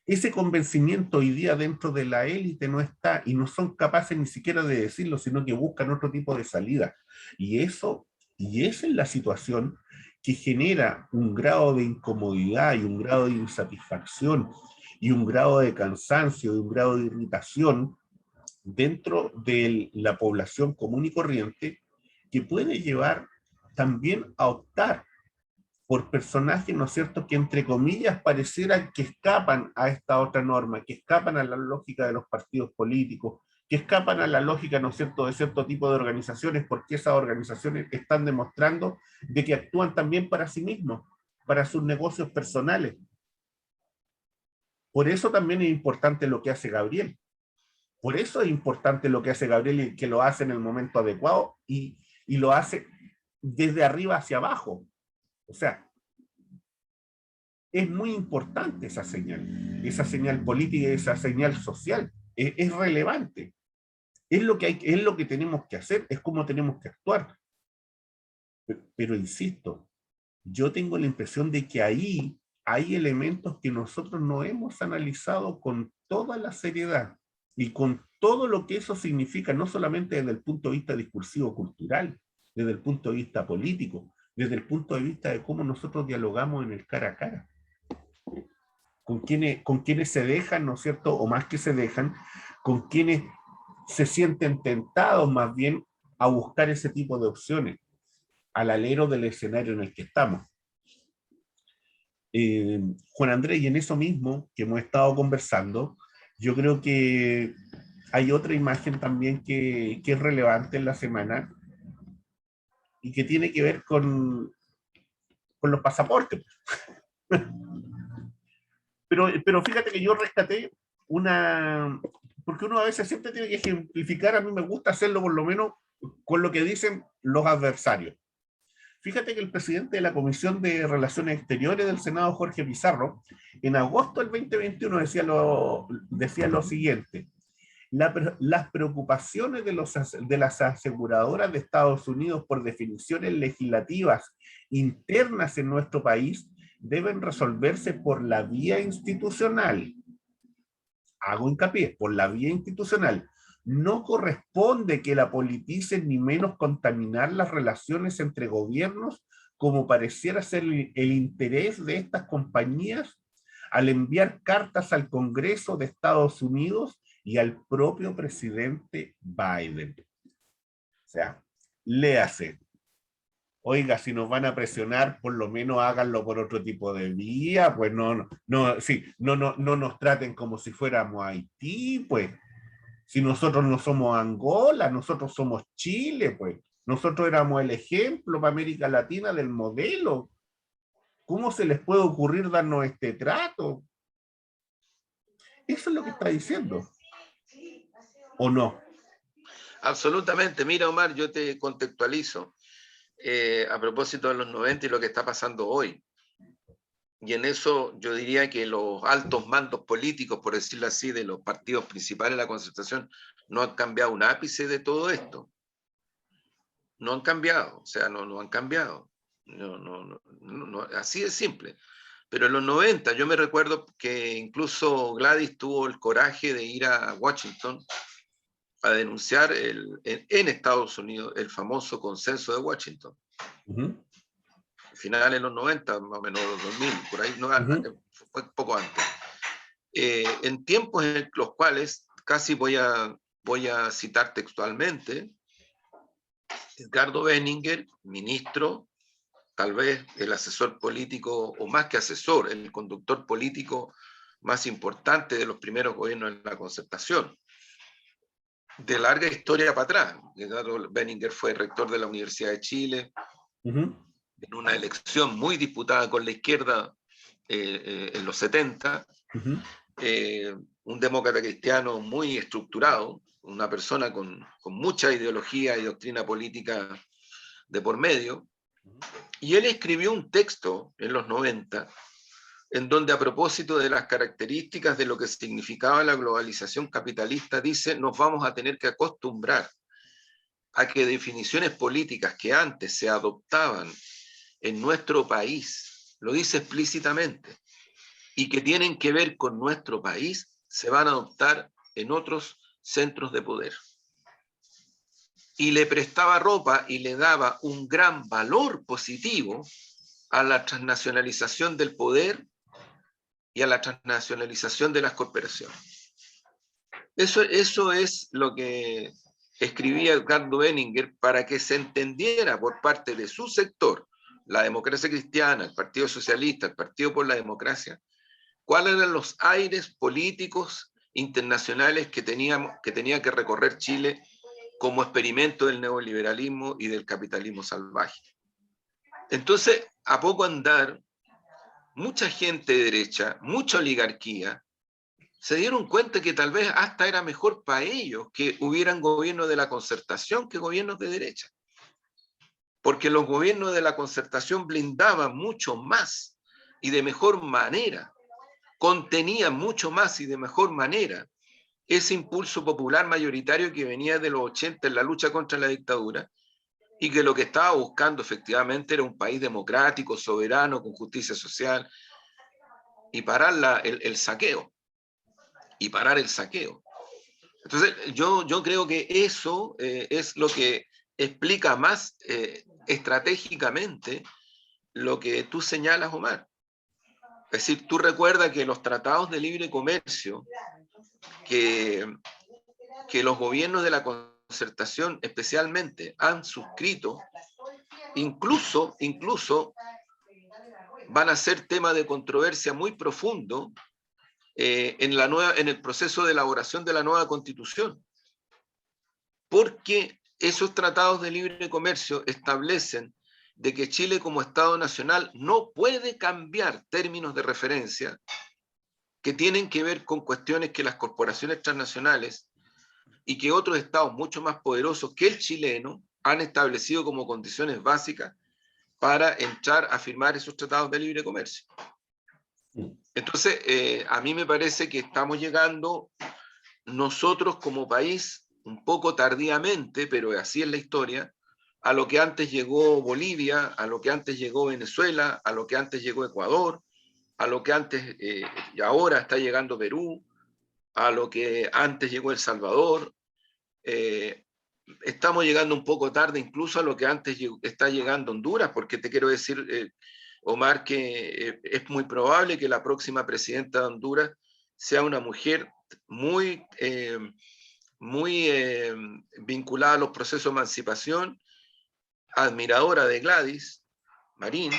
Ese convencimiento hoy día dentro de la élite no está y no son capaces ni siquiera de decirlo, sino que buscan otro tipo de salida. Y esa es la situación que genera un grado de incomodidad y un grado de insatisfacción y un grado de cansancio y un grado de irritación dentro de la población común y corriente, que puede llevar también a optar por personajes, ¿no es cierto?, que entre comillas pareciera que escapan a esta otra norma, que escapan a la lógica de los partidos políticos, que escapan a la lógica, ¿no es cierto?, de cierto tipo de organizaciones, porque esas organizaciones están demostrando de que actúan también para sí mismos, para sus negocios personales. Por eso también es importante lo que hace Gabriel. Por eso es importante lo que hace Gabriel y que lo hace en el momento adecuado y lo hace desde arriba hacia abajo. O sea, es muy importante esa señal política y esa señal social. Es relevante. Es lo que tenemos que hacer, es como tenemos que actuar. Pero insisto, yo tengo la impresión de que ahí hay elementos que nosotros no hemos analizado con toda la seriedad y con todo lo que eso significa, no solamente desde el punto de vista discursivo cultural, desde el punto de vista político, desde el punto de vista de cómo nosotros dialogamos en el cara a cara. Con quienes se dejan, ¿no es cierto? O más que se dejan, con quienes se sienten tentados más bien a buscar ese tipo de opciones al alero del escenario en el que estamos. Juan Andrés, y en eso mismo que hemos estado conversando, yo creo que hay otra imagen también que es relevante en la semana y que tiene que ver con los pasaportes. Pero fíjate que yo rescaté una, porque uno a veces siempre tiene que ejemplificar, a mí me gusta hacerlo por lo menos con lo que dicen los adversarios. Fíjate que el presidente de la Comisión de Relaciones Exteriores del Senado, Jorge Pizarro, en agosto del 2021 decía lo siguiente: las preocupaciones de las aseguradoras de Estados Unidos por definiciones legislativas internas en nuestro país deben resolverse por la vía institucional. Hago hincapié, por la vía institucional. No corresponde que la politicen ni menos contaminar las relaciones entre gobiernos como pareciera ser el interés de estas compañías al enviar cartas al Congreso de Estados Unidos y al propio presidente Biden. O sea, léase. Oiga, si nos van a presionar, por lo menos háganlo por otro tipo de vía, pues no nos traten como si fuéramos Haití, pues. Si nosotros no somos Angola, nosotros somos Chile, pues. Nosotros éramos el ejemplo para América Latina del modelo. ¿Cómo se les puede ocurrir darnos este trato? Eso es lo que está diciendo. ¿O no? Absolutamente. Mira, Omar, yo te contextualizo a propósito de los 90 y lo que está pasando hoy. Y en eso yo diría que los altos mandos políticos, por decirlo así, de los partidos principales de la Concertación, no han cambiado un ápice de todo esto. No han cambiado, o sea, no han cambiado. Así de simple. Pero en los 90 yo me recuerdo que incluso Gladys tuvo el coraje de ir a Washington a denunciar en Estados Unidos el famoso consenso de Washington. Final de los 90, más o menos los 2000, por ahí, no, fue poco antes. En tiempos en los cuales, casi voy a citar textualmente, Edgardo Benninger, ministro, tal vez el asesor político, o más que asesor, el conductor político más importante de los primeros gobiernos de la Concertación, de larga historia para atrás. Edgardo Benninger fue rector de la Universidad de Chile, en una elección muy disputada con la izquierda en los 70, un demócrata cristiano muy estructurado, una persona con mucha ideología y doctrina política de por medio, y él escribió un texto en los 90 en donde, a propósito de las características de lo que significaba la globalización capitalista, dice: nos vamos a tener que acostumbrar a que definiciones políticas que antes se adoptaban en nuestro país, lo dice explícitamente, y que tienen que ver con nuestro país, se van a adoptar en otros centros de poder. Y le prestaba ropa y le daba un gran valor positivo a la transnacionalización del poder y a la transnacionalización de las corporaciones. Eso es lo que escribía Edgardo Benninger para que se entendiera por parte de su sector, la Democracia Cristiana, el Partido Socialista, el Partido por la Democracia, cuáles eran los aires políticos internacionales que tenía que recorrer Chile como experimento del neoliberalismo y del capitalismo salvaje. Entonces, a poco andar, mucha gente de derecha, mucha oligarquía, se dieron cuenta que tal vez hasta era mejor para ellos que hubieran gobiernos de la Concertación que gobiernos de derecha. Porque los gobiernos de la Concertación blindaban mucho más y de mejor manera, contenían mucho más y de mejor manera ese impulso popular mayoritario que venía de los 80 en la lucha contra la dictadura, y que lo que estaba buscando efectivamente era un país democrático, soberano, con justicia social, y parar el saqueo. Y parar el saqueo. Entonces, yo creo que eso es lo que explica más estratégicamente lo que tú señalas, Omar. Es decir, tú recuerdas que los tratados de libre comercio que los gobiernos de la concertación especialmente han suscrito, incluso van a ser tema de controversia muy profundo en el proceso de elaboración de la nueva constitución, porque esos tratados de libre comercio establecen de que Chile como Estado nacional no puede cambiar términos de referencia que tienen que ver con cuestiones que las corporaciones transnacionales y que otros estados mucho más poderosos que el chileno han establecido como condiciones básicas para entrar a firmar esos tratados de libre comercio. Entonces, a mí me parece que estamos llegando nosotros como país, un poco tardíamente, pero así es la historia, a lo que antes llegó Bolivia, a lo que antes llegó Venezuela, a lo que antes llegó Ecuador, a lo que antes y ahora está llegando Perú, a lo que antes llegó El Salvador. Estamos llegando un poco tarde incluso a lo que antes está llegando Honduras, porque te quiero decir, Omar, que es muy probable que la próxima presidenta de Honduras sea una mujer muy, muy vinculada a los procesos de emancipación, admiradora de Gladys Marín,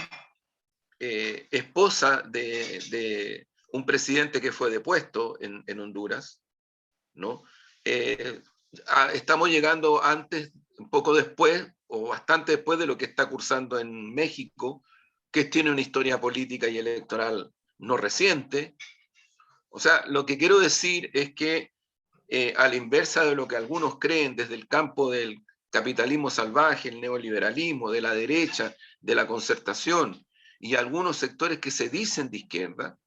esposa de un presidente que fue depuesto en Honduras, ¿no? Estamos llegando antes, un poco después, o bastante después de lo que está cursando en México, que tiene una historia política y electoral no reciente. O sea, lo que quiero decir es que, a la inversa de lo que algunos creen desde el campo del capitalismo salvaje, el neoliberalismo, de la derecha, de la concertación, y algunos sectores que se dicen de izquierda,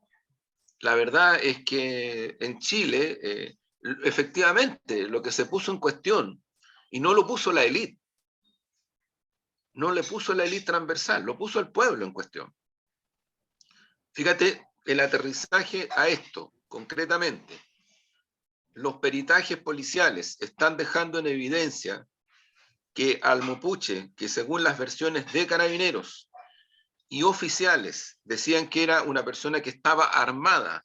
la verdad es que en Chile, efectivamente, lo que se puso en cuestión, y no lo puso la élite, no le puso la élite transversal, lo puso el pueblo en cuestión. Fíjate el aterrizaje a esto, concretamente. Los peritajes policiales están dejando en evidencia que al mapuche, que según las versiones de carabineros y oficiales decían que era una persona que estaba armada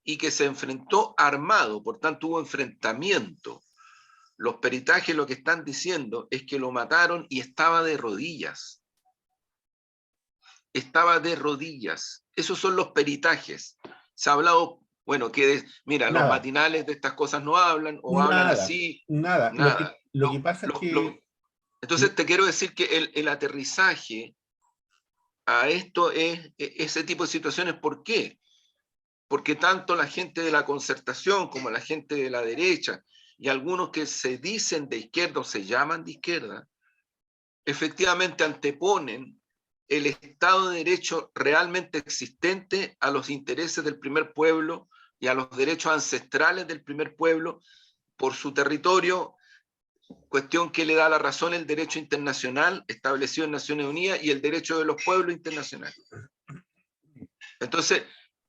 y que se enfrentó armado, por tanto hubo enfrentamiento. Los peritajes lo que están diciendo es que lo mataron y estaba de rodillas. Estaba de rodillas. Esos son los peritajes. Se ha hablado, bueno, mira, los Nada, matinales de estas cosas no hablan o hablan nada, así, nada. nada. Lo que pasa es que... Entonces te quiero decir que el aterrizaje a esto es ese tipo de situaciones. ¿Por qué? Porque tanto la gente de la concertación como la gente de la derecha y algunos que se dicen de izquierda o se llaman de izquierda, efectivamente anteponen el Estado de Derecho realmente existente a los intereses del primer pueblo y a los derechos ancestrales del primer pueblo por su territorio, cuestión que le da la razón el derecho internacional establecido en Naciones Unidas y el derecho de los pueblos internacionales. Entonces,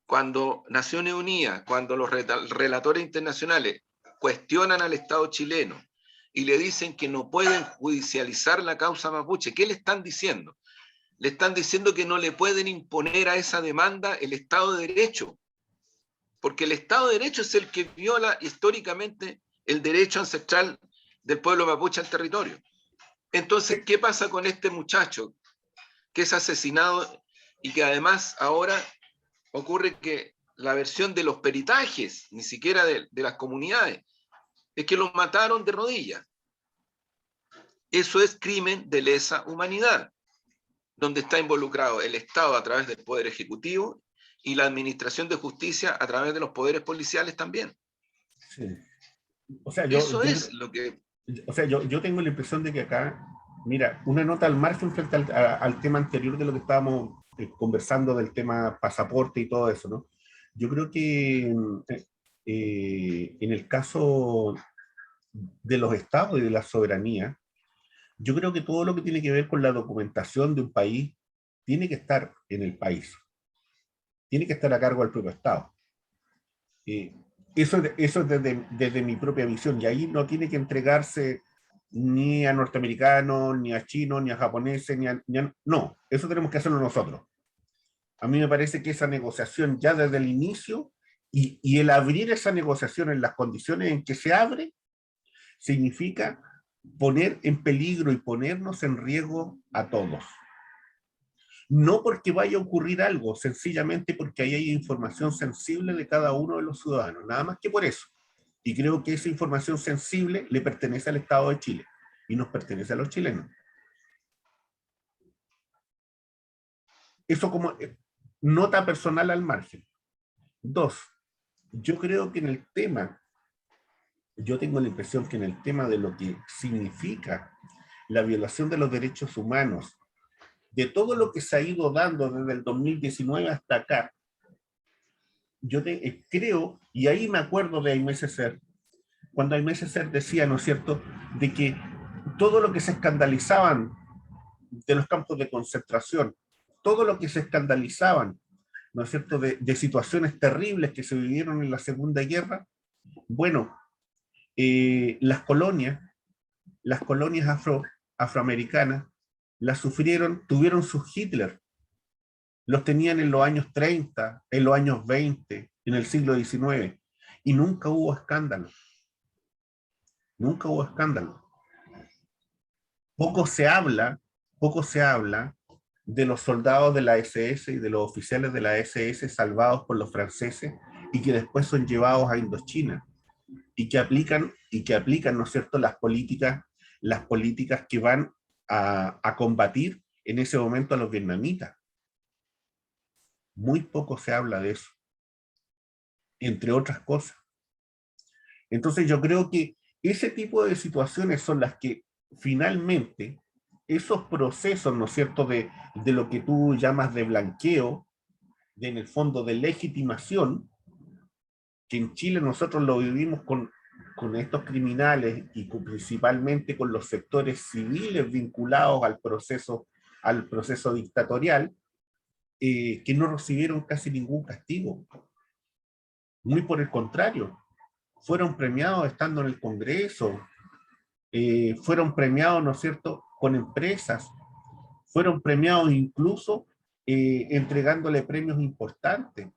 cuando Naciones Unidas, cuando los relatores internacionales cuestionan al Estado chileno y le dicen que no pueden judicializar la causa mapuche, ¿qué le están diciendo? Le están diciendo que no le pueden imponer a esa demanda el Estado de Derecho, porque el Estado de Derecho es el que viola históricamente el derecho ancestral del pueblo mapuche al territorio. Entonces, ¿qué pasa con este muchacho que es asesinado y que además ahora ocurre que la versión de los peritajes, ni siquiera de las comunidades, es que los mataron de rodillas? Eso es crimen de lesa humanidad, donde está involucrado el Estado a través del Poder Ejecutivo y la Administración de Justicia a través de los poderes policiales también. Sí. O sea, Eso es lo que... yo tengo la impresión de que acá, mira, una nota al margen frente al tema anterior de lo que estábamos conversando del tema pasaporte y todo eso, ¿no? Yo creo que en el caso de los estados y de la soberanía, yo creo que todo lo que tiene que ver con la documentación de un país tiene que estar en el país, tiene que estar a cargo del propio estado. Eh, eso es desde mi propia visión, y ahí no tiene que entregarse ni a norteamericanos, ni a chinos, ni a japoneses, no, eso tenemos que hacerlo nosotros. A mí me parece que esa negociación ya desde el inicio y el abrir esa negociación en las condiciones en que se abre, significa poner en peligro y ponernos en riesgo a todos. No porque vaya a ocurrir algo, sencillamente porque ahí hay información sensible de cada uno de los ciudadanos, nada más que por eso. Y creo que esa información sensible le pertenece al Estado de Chile y nos pertenece a los chilenos. Eso como nota personal al margen. Dos, yo creo que en el tema, yo tengo la impresión que en el tema de lo que significa la violación de los derechos humanos, de todo lo que se ha ido dando desde el 2019 hasta acá, yo creo, y ahí me acuerdo de Aimé Césaire, cuando Aimé Césaire decía, ¿no es cierto?, de que todo lo que se escandalizaban de los campos de concentración, todo lo que se escandalizaban, ¿no es cierto?, de situaciones terribles que se vivieron en la Segunda Guerra, bueno, las colonias afroamericanas, las sufrieron, tuvieron sus Hitler, los tenían en los años 30, en los años 20, en el siglo XIX, y nunca hubo escándalo. Nunca hubo escándalo. Poco se habla, poco se habla de los soldados de la SS y de los oficiales de la SS salvados por los franceses y que después son llevados a Indochina y que aplican, ¿no es cierto?, las políticas que van a combatir en ese momento a los vietnamitas. Muy poco se habla de eso, entre otras cosas. Entonces yo creo que ese tipo de situaciones son las que finalmente, esos procesos, ¿no es cierto?, de lo que tú llamas de blanqueo, de en el fondo de legitimación, que en Chile nosotros lo vivimos con estos criminales y principalmente con los sectores civiles vinculados al proceso dictatorial, que no recibieron casi ningún castigo. Muy por el contrario, fueron premiados estando en el Congreso, fueron premiados, ¿no es cierto?, con empresas, fueron premiados incluso entregándole premios importantes,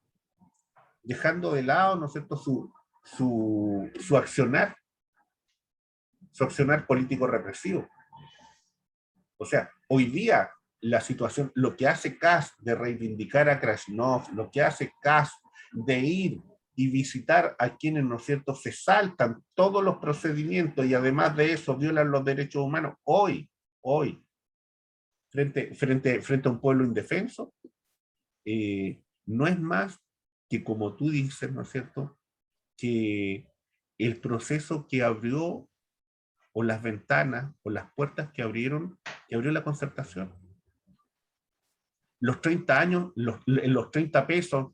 dejando de lado, ¿no es cierto?, su accionar político represivo. O sea, hoy día la situación, lo que hace Kast de reivindicar a Krasnov, lo que hace Kast de ir y visitar a quienes, ¿no es cierto?, se saltan todos los procedimientos y además de eso violan los derechos humanos, hoy, frente a un pueblo indefenso, no es más que, como tú dices, ¿no es cierto?, que el proceso que abrió, o las ventanas, o las puertas que abrió la concertación. Los 30 años, los 30 pesos,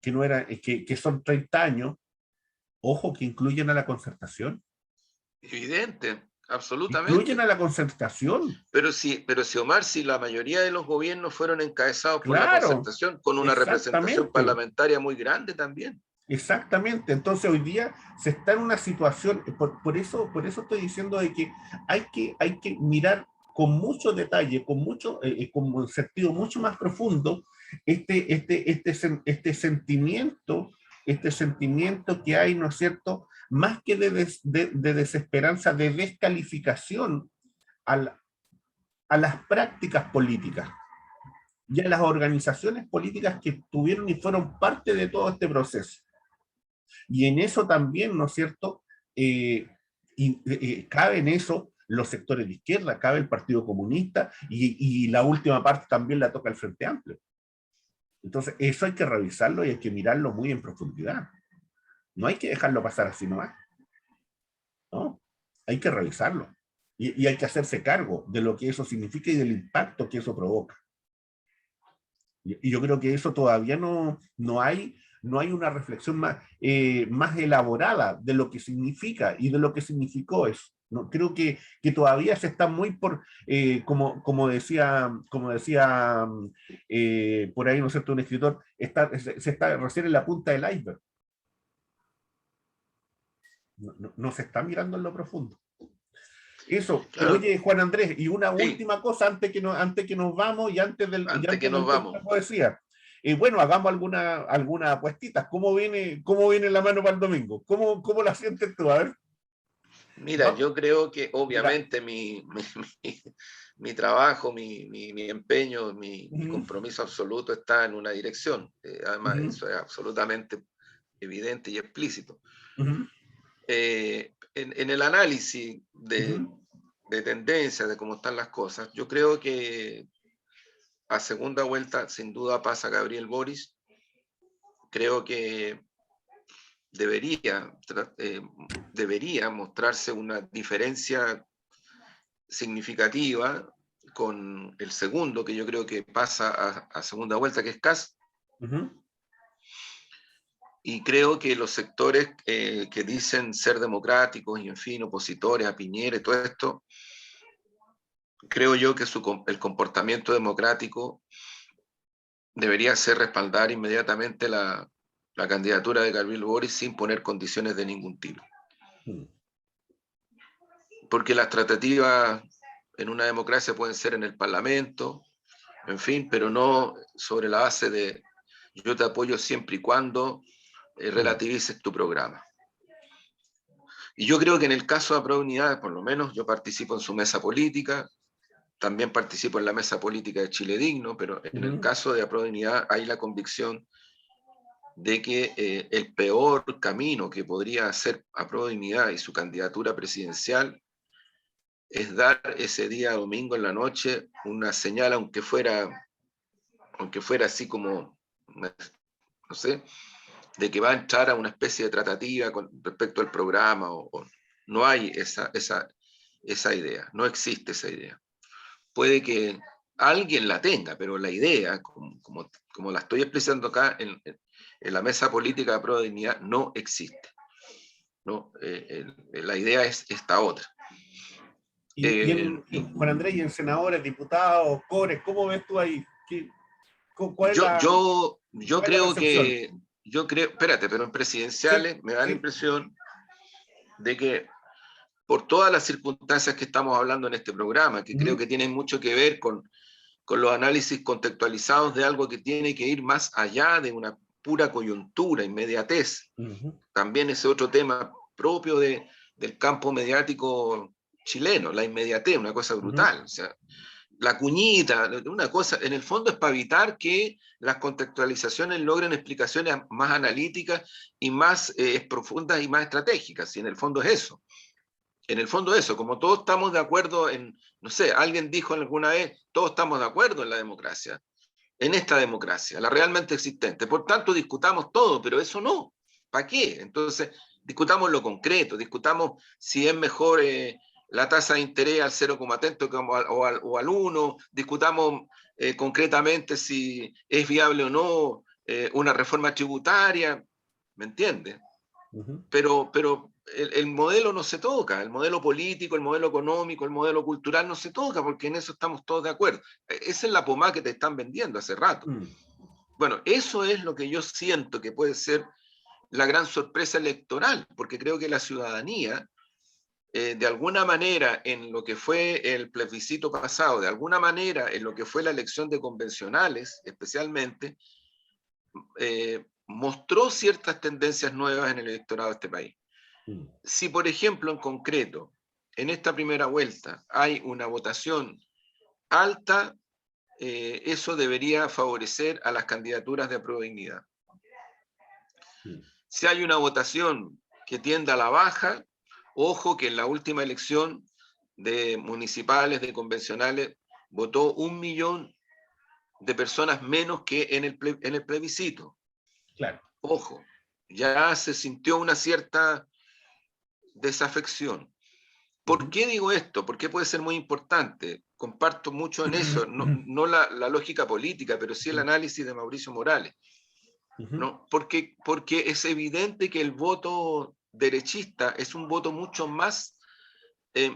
que, no era, que son 30 años, ojo, que incluyen a la concertación. Evidente, Incluyen absolutamente. a la concertación. Pero si Omar, si la mayoría de los gobiernos fueron encabezados por la Claro, concertación, con una representación exactamente. parlamentaria muy grande también. Exactamente, entonces hoy día se está en una situación, por eso estoy diciendo de que hay que mirar con mucho detalle, con un sentido mucho más profundo, este sentimiento que hay, ¿no es cierto?, más que de desesperanza, de descalificación a las prácticas políticas y a las organizaciones políticas que tuvieron y fueron parte de todo este proceso. Y en eso también, ¿no es cierto?, cabe en eso los sectores de izquierda, cabe el Partido Comunista y la última parte también la toca el Frente Amplio. Entonces, eso hay que revisarlo y hay que mirarlo muy en profundidad. No hay que dejarlo pasar así nomás, ¿no? Hay que revisarlo. Y hay que hacerse cargo de lo que eso significa y del impacto que eso provoca. Y yo creo que eso todavía no hay una reflexión más elaborada de lo que significa y de lo que significó eso. ¿No? Creo que todavía se está muy como decía por ahí, ¿no es cierto?, un escritor, se está recién en la punta del iceberg. No se está mirando en lo profundo. Eso. Claro, Oye, Juan Andrés, y una sí, última cosa antes que nos vamos y antes que antes nos del tema de vamos. la poesía. Bueno, hagamos alguna apuestitas. ¿Cómo viene la mano para el domingo? ¿Cómo la sientes tú? A ver, Mira, vamos. yo creo que Mira. obviamente mi, mi trabajo, mi empeño, mi Ujú, compromiso absoluto está en una dirección. Además, ujú, eso es absolutamente evidente y explícito. ujú, En el análisis ujú, de tendencias, de cómo están las cosas, yo creo que a segunda vuelta sin duda pasa Gabriel Boric. Creo que debería, debería mostrarse una diferencia significativa con el segundo, que yo creo que pasa a segunda vuelta, que es Kast. ujú, Y creo que los sectores que dicen ser democráticos y, en fin, opositores a Piñera y todo esto, creo yo que el comportamiento democrático debería ser respaldar inmediatamente la candidatura de Gabriel Boric sin poner condiciones de ningún tipo. ujú. Porque las tratativas en una democracia pueden ser en el Parlamento, en fin, pero no sobre la base de yo te apoyo siempre y cuando Mm, relativices tu programa. Y yo creo que en el caso de Apruebo Unidad, por lo menos yo participo en su mesa política, también participo en la mesa política de Chile Digno, pero en el ujú, caso de Apruebo Unidad hay la convicción de que el peor camino que podría hacer Apruebo Unidad y su candidatura presidencial es dar ese día domingo en la noche una señal, aunque fuera así como, no sé, de que va a entrar a una especie de tratativa con respecto al programa. No hay esa idea, no existe esa idea. Puede que alguien la tenga, pero la idea, como la estoy expresando acá en la mesa política de Pro Dignidad, no existe. ¿No? La idea es esta otra. Juan Andrés, y en senadores, diputados, cores, ¿cómo ves tú ahí? ¿Cuál es Yo cuál es la creo percepción? que, espérate, pero en Sí, presidenciales me da la sí. impresión de que por todas las circunstancias que estamos hablando en este programa, que creo Ujú, que tienen mucho que ver con los análisis contextualizados de algo que tiene que ir más allá de una pura coyuntura, inmediatez. ujú, También ese otro tema propio del campo mediático chileno, la inmediatez, una cosa ujú, brutal. O sea, la cuñita, una cosa, en el fondo es para evitar que las contextualizaciones logren explicaciones más analíticas y más profundas y más estratégicas. Y en el fondo es eso. En el fondo eso, como todos estamos de acuerdo en, no sé, alguien dijo alguna vez, todos estamos de acuerdo en la democracia, en esta democracia, la realmente existente. Por tanto, discutamos todo, pero eso no. ¿Para qué? Entonces, discutamos lo concreto, discutamos si es mejor la tasa de interés al 0,30 o al 1, discutamos concretamente si es viable o no una reforma tributaria, ¿me entiendes? ujú. Pero el modelo no se toca, el modelo político, el modelo económico, el modelo cultural no se toca, porque en eso estamos todos de acuerdo. Esa es la pomada que te están vendiendo hace rato. Mm, Bueno, eso es lo que yo siento que puede ser la gran sorpresa electoral, porque creo que la ciudadanía, de alguna manera, en lo que fue el plebiscito pasado, de alguna manera, en lo que fue la elección de convencionales, especialmente, mostró ciertas tendencias nuevas en el electorado de este país. mm, Si, por ejemplo, en concreto, en esta primera vuelta hay una votación alta, eso debería favorecer a las candidaturas de Apruebo Dignidad. mm. Si hay una votación que tienda a la baja, ojo que en la última elección de municipales, de convencionales, votó 1 millón de personas menos que en el plebiscito. Claro. Ojo, ya se sintió una cierta desafección. ¿Por Ujú, qué digo esto? Porque puede ser muy importante. Comparto mucho en eso, no la lógica política, pero sí el análisis de Mauricio Morales, ujú, ¿no? Porque es evidente que el voto derechista es un voto mucho más,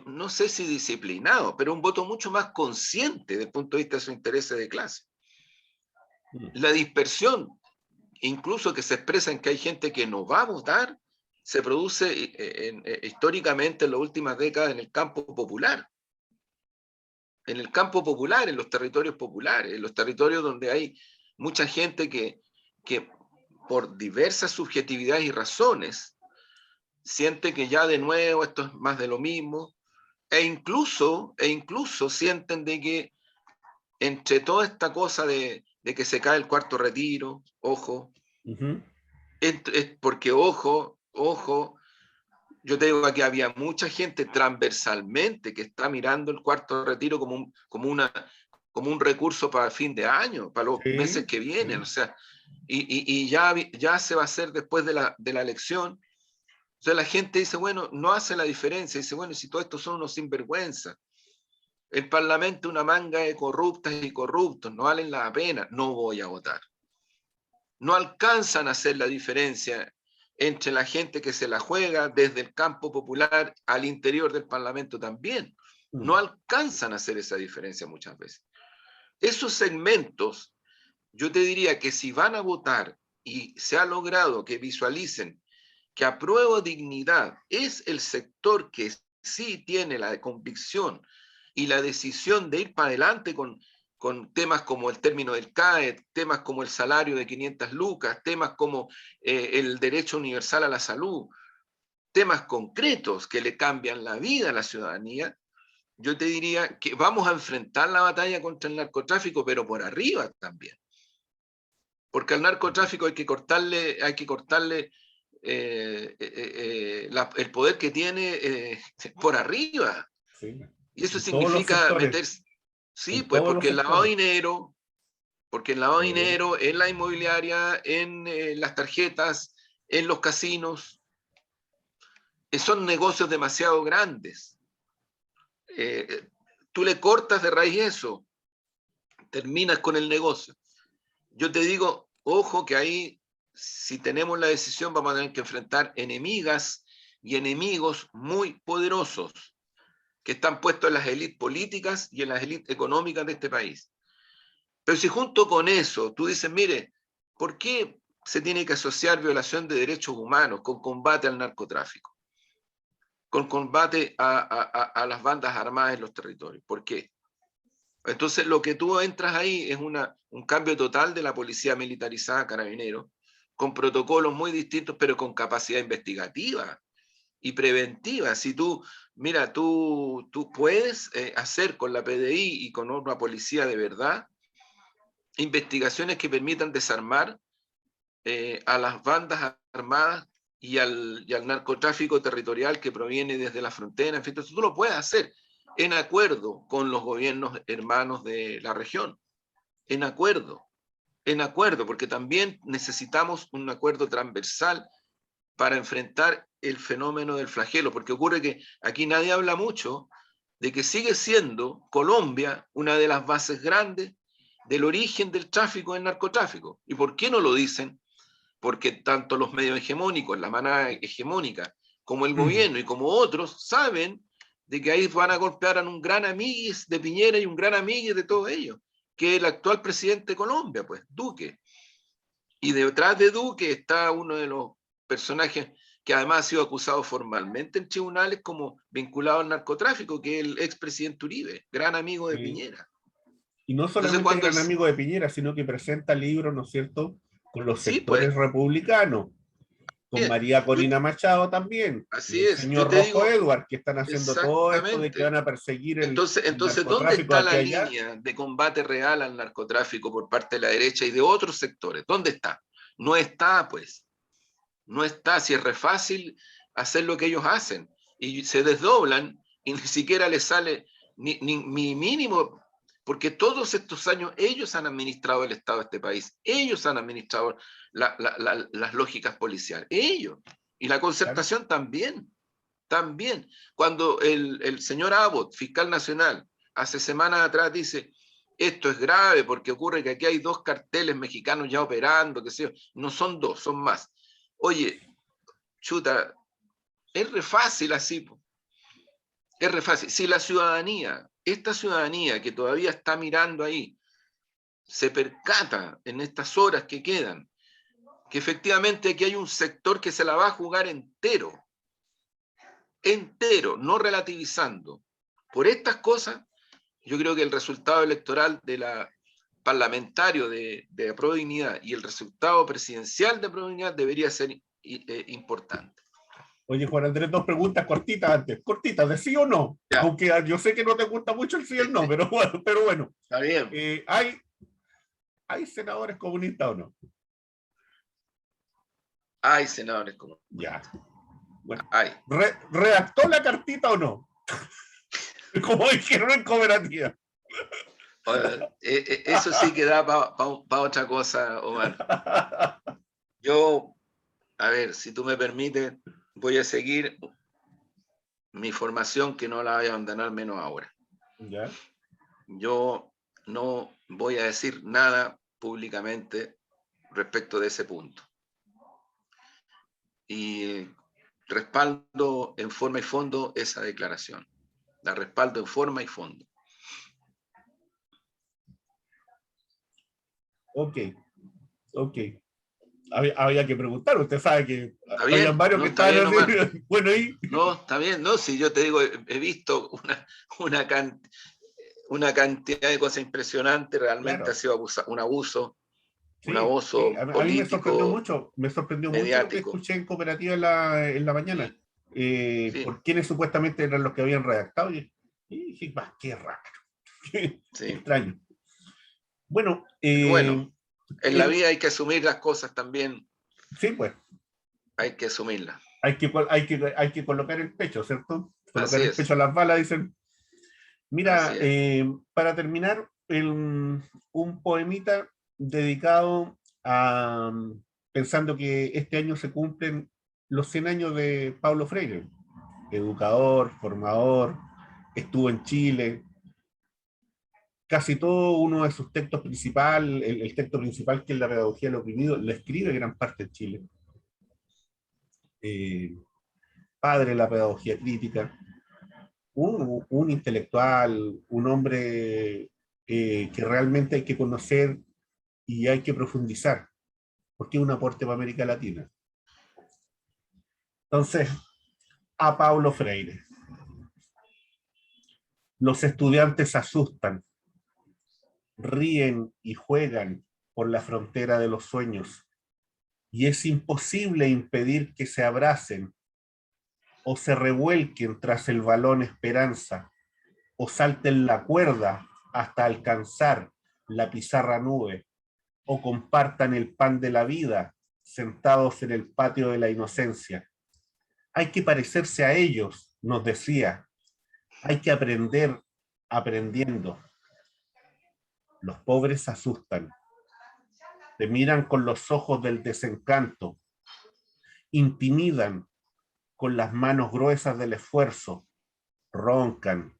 no sé si disciplinado, pero un voto mucho más consciente desde el punto de vista de sus intereses de clase. mm, La dispersión, incluso que se expresa en que hay gente que no va a votar, se produce históricamente en las últimas décadas en el campo popular. En el campo popular, en los territorios populares, en los territorios donde hay mucha gente que por diversas subjetividades y razones siente que ya de nuevo esto es más de lo mismo, e incluso sienten de que entre toda esta cosa de que se cae el cuarto retiro, ojo, porque ojo, yo te digo que había mucha gente transversalmente que está mirando el cuarto retiro como un recurso para el fin de año, para los meses que vienen, o sea, y ya se va a hacer después de la elección. O sea, la gente dice, bueno, no hace la diferencia, dice, bueno, si todos estos son unos sinvergüenzas, el Parlamento una manga de corruptas y corruptos, no valen la pena, no voy a votar. No alcanzan a hacer la diferencia entre la gente que se la juega desde el campo popular al interior del Parlamento también. No alcanzan a hacer esa diferencia muchas veces. Esos segmentos, yo te diría que si van a votar y se ha logrado que visualicen que Apruebo Dignidad es el sector que sí tiene la convicción y la decisión de ir para adelante con temas como el término del CAE, temas como el salario de 500 lucas, temas como el derecho universal a la salud, temas concretos que le cambian la vida a la ciudadanía, yo te diría que vamos a enfrentar la batalla contra el narcotráfico, pero por arriba también. Porque al narcotráfico hay que cortarle el poder que tiene por arriba. Sí. Y eso En todos los significa sectores. meterse. Sí, En pues todos los porque el lavado de sectores. dinero, en la inmobiliaria, en las tarjetas, en los casinos, son negocios demasiado grandes. Tú le cortas de raíz eso, terminas con el negocio. Yo te digo, ojo que ahí, si tenemos la decisión, vamos a tener que enfrentar enemigas y enemigos muy poderosos que están puestos en las élites políticas y en las élites económicas de este país. Pero si junto con eso tú dices, mire, ¿por qué se tiene que asociar violación de derechos humanos con combate al narcotráfico? Con combate a las bandas armadas en los territorios. ¿Por qué? Entonces lo que tú entras ahí es un cambio total de la policía militarizada, Carabineros, con protocolos muy distintos, pero con capacidad investigativa y preventiva. Si tú, mira, tú puedes hacer con la PDI y con una policía de verdad investigaciones que permitan desarmar a las bandas armadas y al narcotráfico territorial que proviene desde la frontera. En fin, entonces tú lo puedes hacer en acuerdo con los gobiernos hermanos de la región, en acuerdo, porque también necesitamos un acuerdo transversal para enfrentar el fenómeno del flagelo, porque ocurre que aquí nadie habla mucho de que sigue siendo Colombia una de las bases grandes del origen del tráfico del narcotráfico. ¿Y por qué no lo dicen? Porque tanto los medios hegemónicos, la manada hegemónica, como el gobierno y como otros saben de que ahí van a golpear a un gran amiguis de Piñera y un gran amiguis de todos ellos, que es el actual presidente de Colombia, pues, Duque. Y detrás de Duque está uno de los personajes que además ha sido acusado formalmente en tribunales como vinculado al narcotráfico, que es el expresidente Uribe, gran amigo de Piñera. Y no Entonces, solamente gran amigo de Piñera, sino que presenta libros, ¿no es cierto?, con los sí, pues, sectores republicanos, con bien, María Corina Machado también, y así el es, yo señor te Rojo digo, Edward, que están haciendo todo esto de que exactamente. van a perseguir el Entonces, ¿dónde narcotráfico está aquí la y allá. línea de combate real al narcotráfico por parte de la derecha y de otros sectores? ¿Dónde está? No está, pues. No está. Si es re fácil hacer lo que ellos hacen y se desdoblan y ni siquiera les sale ni mínimo, porque todos estos años ellos han administrado el Estado de este país, ellos han administrado las lógicas policiales, ellos. Y la concertación también. También, cuando el señor Abbott, fiscal nacional, hace semanas atrás dice, esto es grave porque ocurre que aquí hay 2 carteles mexicanos ya operando, que sé, no son 2, son más. Oye, chuta, es re fácil así, es re fácil. Si la ciudadanía, esta ciudadanía que todavía está mirando ahí, se percata en estas horas que quedan que efectivamente aquí hay un sector que se la va a jugar entero, no relativizando. Por estas cosas, yo creo que el resultado electoral de la parlamentario de Apruebo Dignidad y el resultado presidencial de Apruebo Dignidad debería ser importante. Oye, Juan Andrés, dos preguntas cortitas antes. Cortitas, ¿de sí o no? Ya. Aunque yo sé que no te gusta mucho el sí y el no, pero bueno. Está bien. ¿Hay senadores comunistas o no? Hay senadores comunistas. Ya. Bueno, hay. ¿Redactó la cartita o no? Como dijeron en cooperativa. Eso sí que da para otra cosa, Omar. Yo, a ver, si tú me permites, voy a seguir mi formación, que no la voy a abandonar menos ahora. ¿Ya? Yo no voy a decir nada públicamente respecto de ese punto. Y respaldo en forma y fondo esa declaración. La respaldo en forma y fondo. Ok. Había que preguntar, usted sabe que había varios no, que estaban así. Bueno, y... No, está bien, no, si yo te digo, he visto una cantidad de cosas impresionantes, realmente Claro. ha sido un abuso, Sí, un abuso a mí político, me sorprendió mucho lo que mediático. escuché en cooperativa en la mañana, Sí, sí, por quienes supuestamente eran los que habían redactado, y dije, "Bah, qué raro, qué sí. extraño". Bueno, Bueno, en la vida hay que asumir las cosas también, sí, pues, hay que asumirlas. hay que colocar el pecho, ¿cierto? Colocar Así el pecho es, a las balas, dicen. Mira, así es. para terminar, un poemita dedicado a, pensando que este año se cumplen los 100 años de Paulo Freire, educador, formador, estuvo en Chile. Casi todo uno de sus textos principales, el texto principal que es la pedagogía del oprimido, lo escribe gran parte en Chile. Eh, Padre de la pedagogía crítica, un intelectual, un hombre que realmente hay que conocer y hay que profundizar, porque es un aporte para América Latina. Entonces, a Paulo Freire. Los estudiantes se asustan, ríen y juegan por la frontera de los sueños, y es imposible impedir que se abracen o se revuelquen tras el balón esperanza, o salten la cuerda hasta alcanzar la pizarra nube, o compartan el pan de la vida sentados en el patio de la inocencia. Hay que parecerse a ellos, nos decía. Hay que aprender aprendiendo. Los pobres se asustan, te miran con los ojos del desencanto, intimidan con las manos gruesas del esfuerzo, roncan,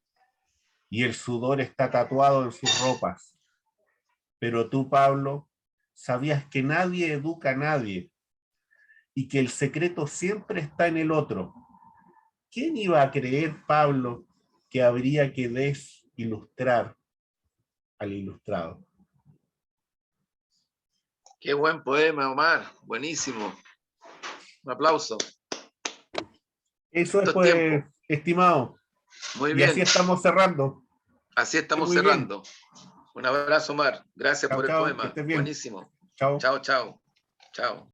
y el sudor está tatuado en sus ropas. Pero tú, Pablo, sabías que nadie educa a nadie y que el secreto siempre está en el otro. ¿Quién iba a creer, Pablo, que habría que desilustrar al ilustrado? Qué buen poema, Omar, buenísimo. Un aplauso. Eso es, pues, estimado. Muy Y bien. así estamos cerrando. Así estamos muy cerrando. Bien. Un abrazo, Omar. Gracias Chao, por el chao, que poema. estés bien. Buenísimo. Chao. Chao, chao. Chao.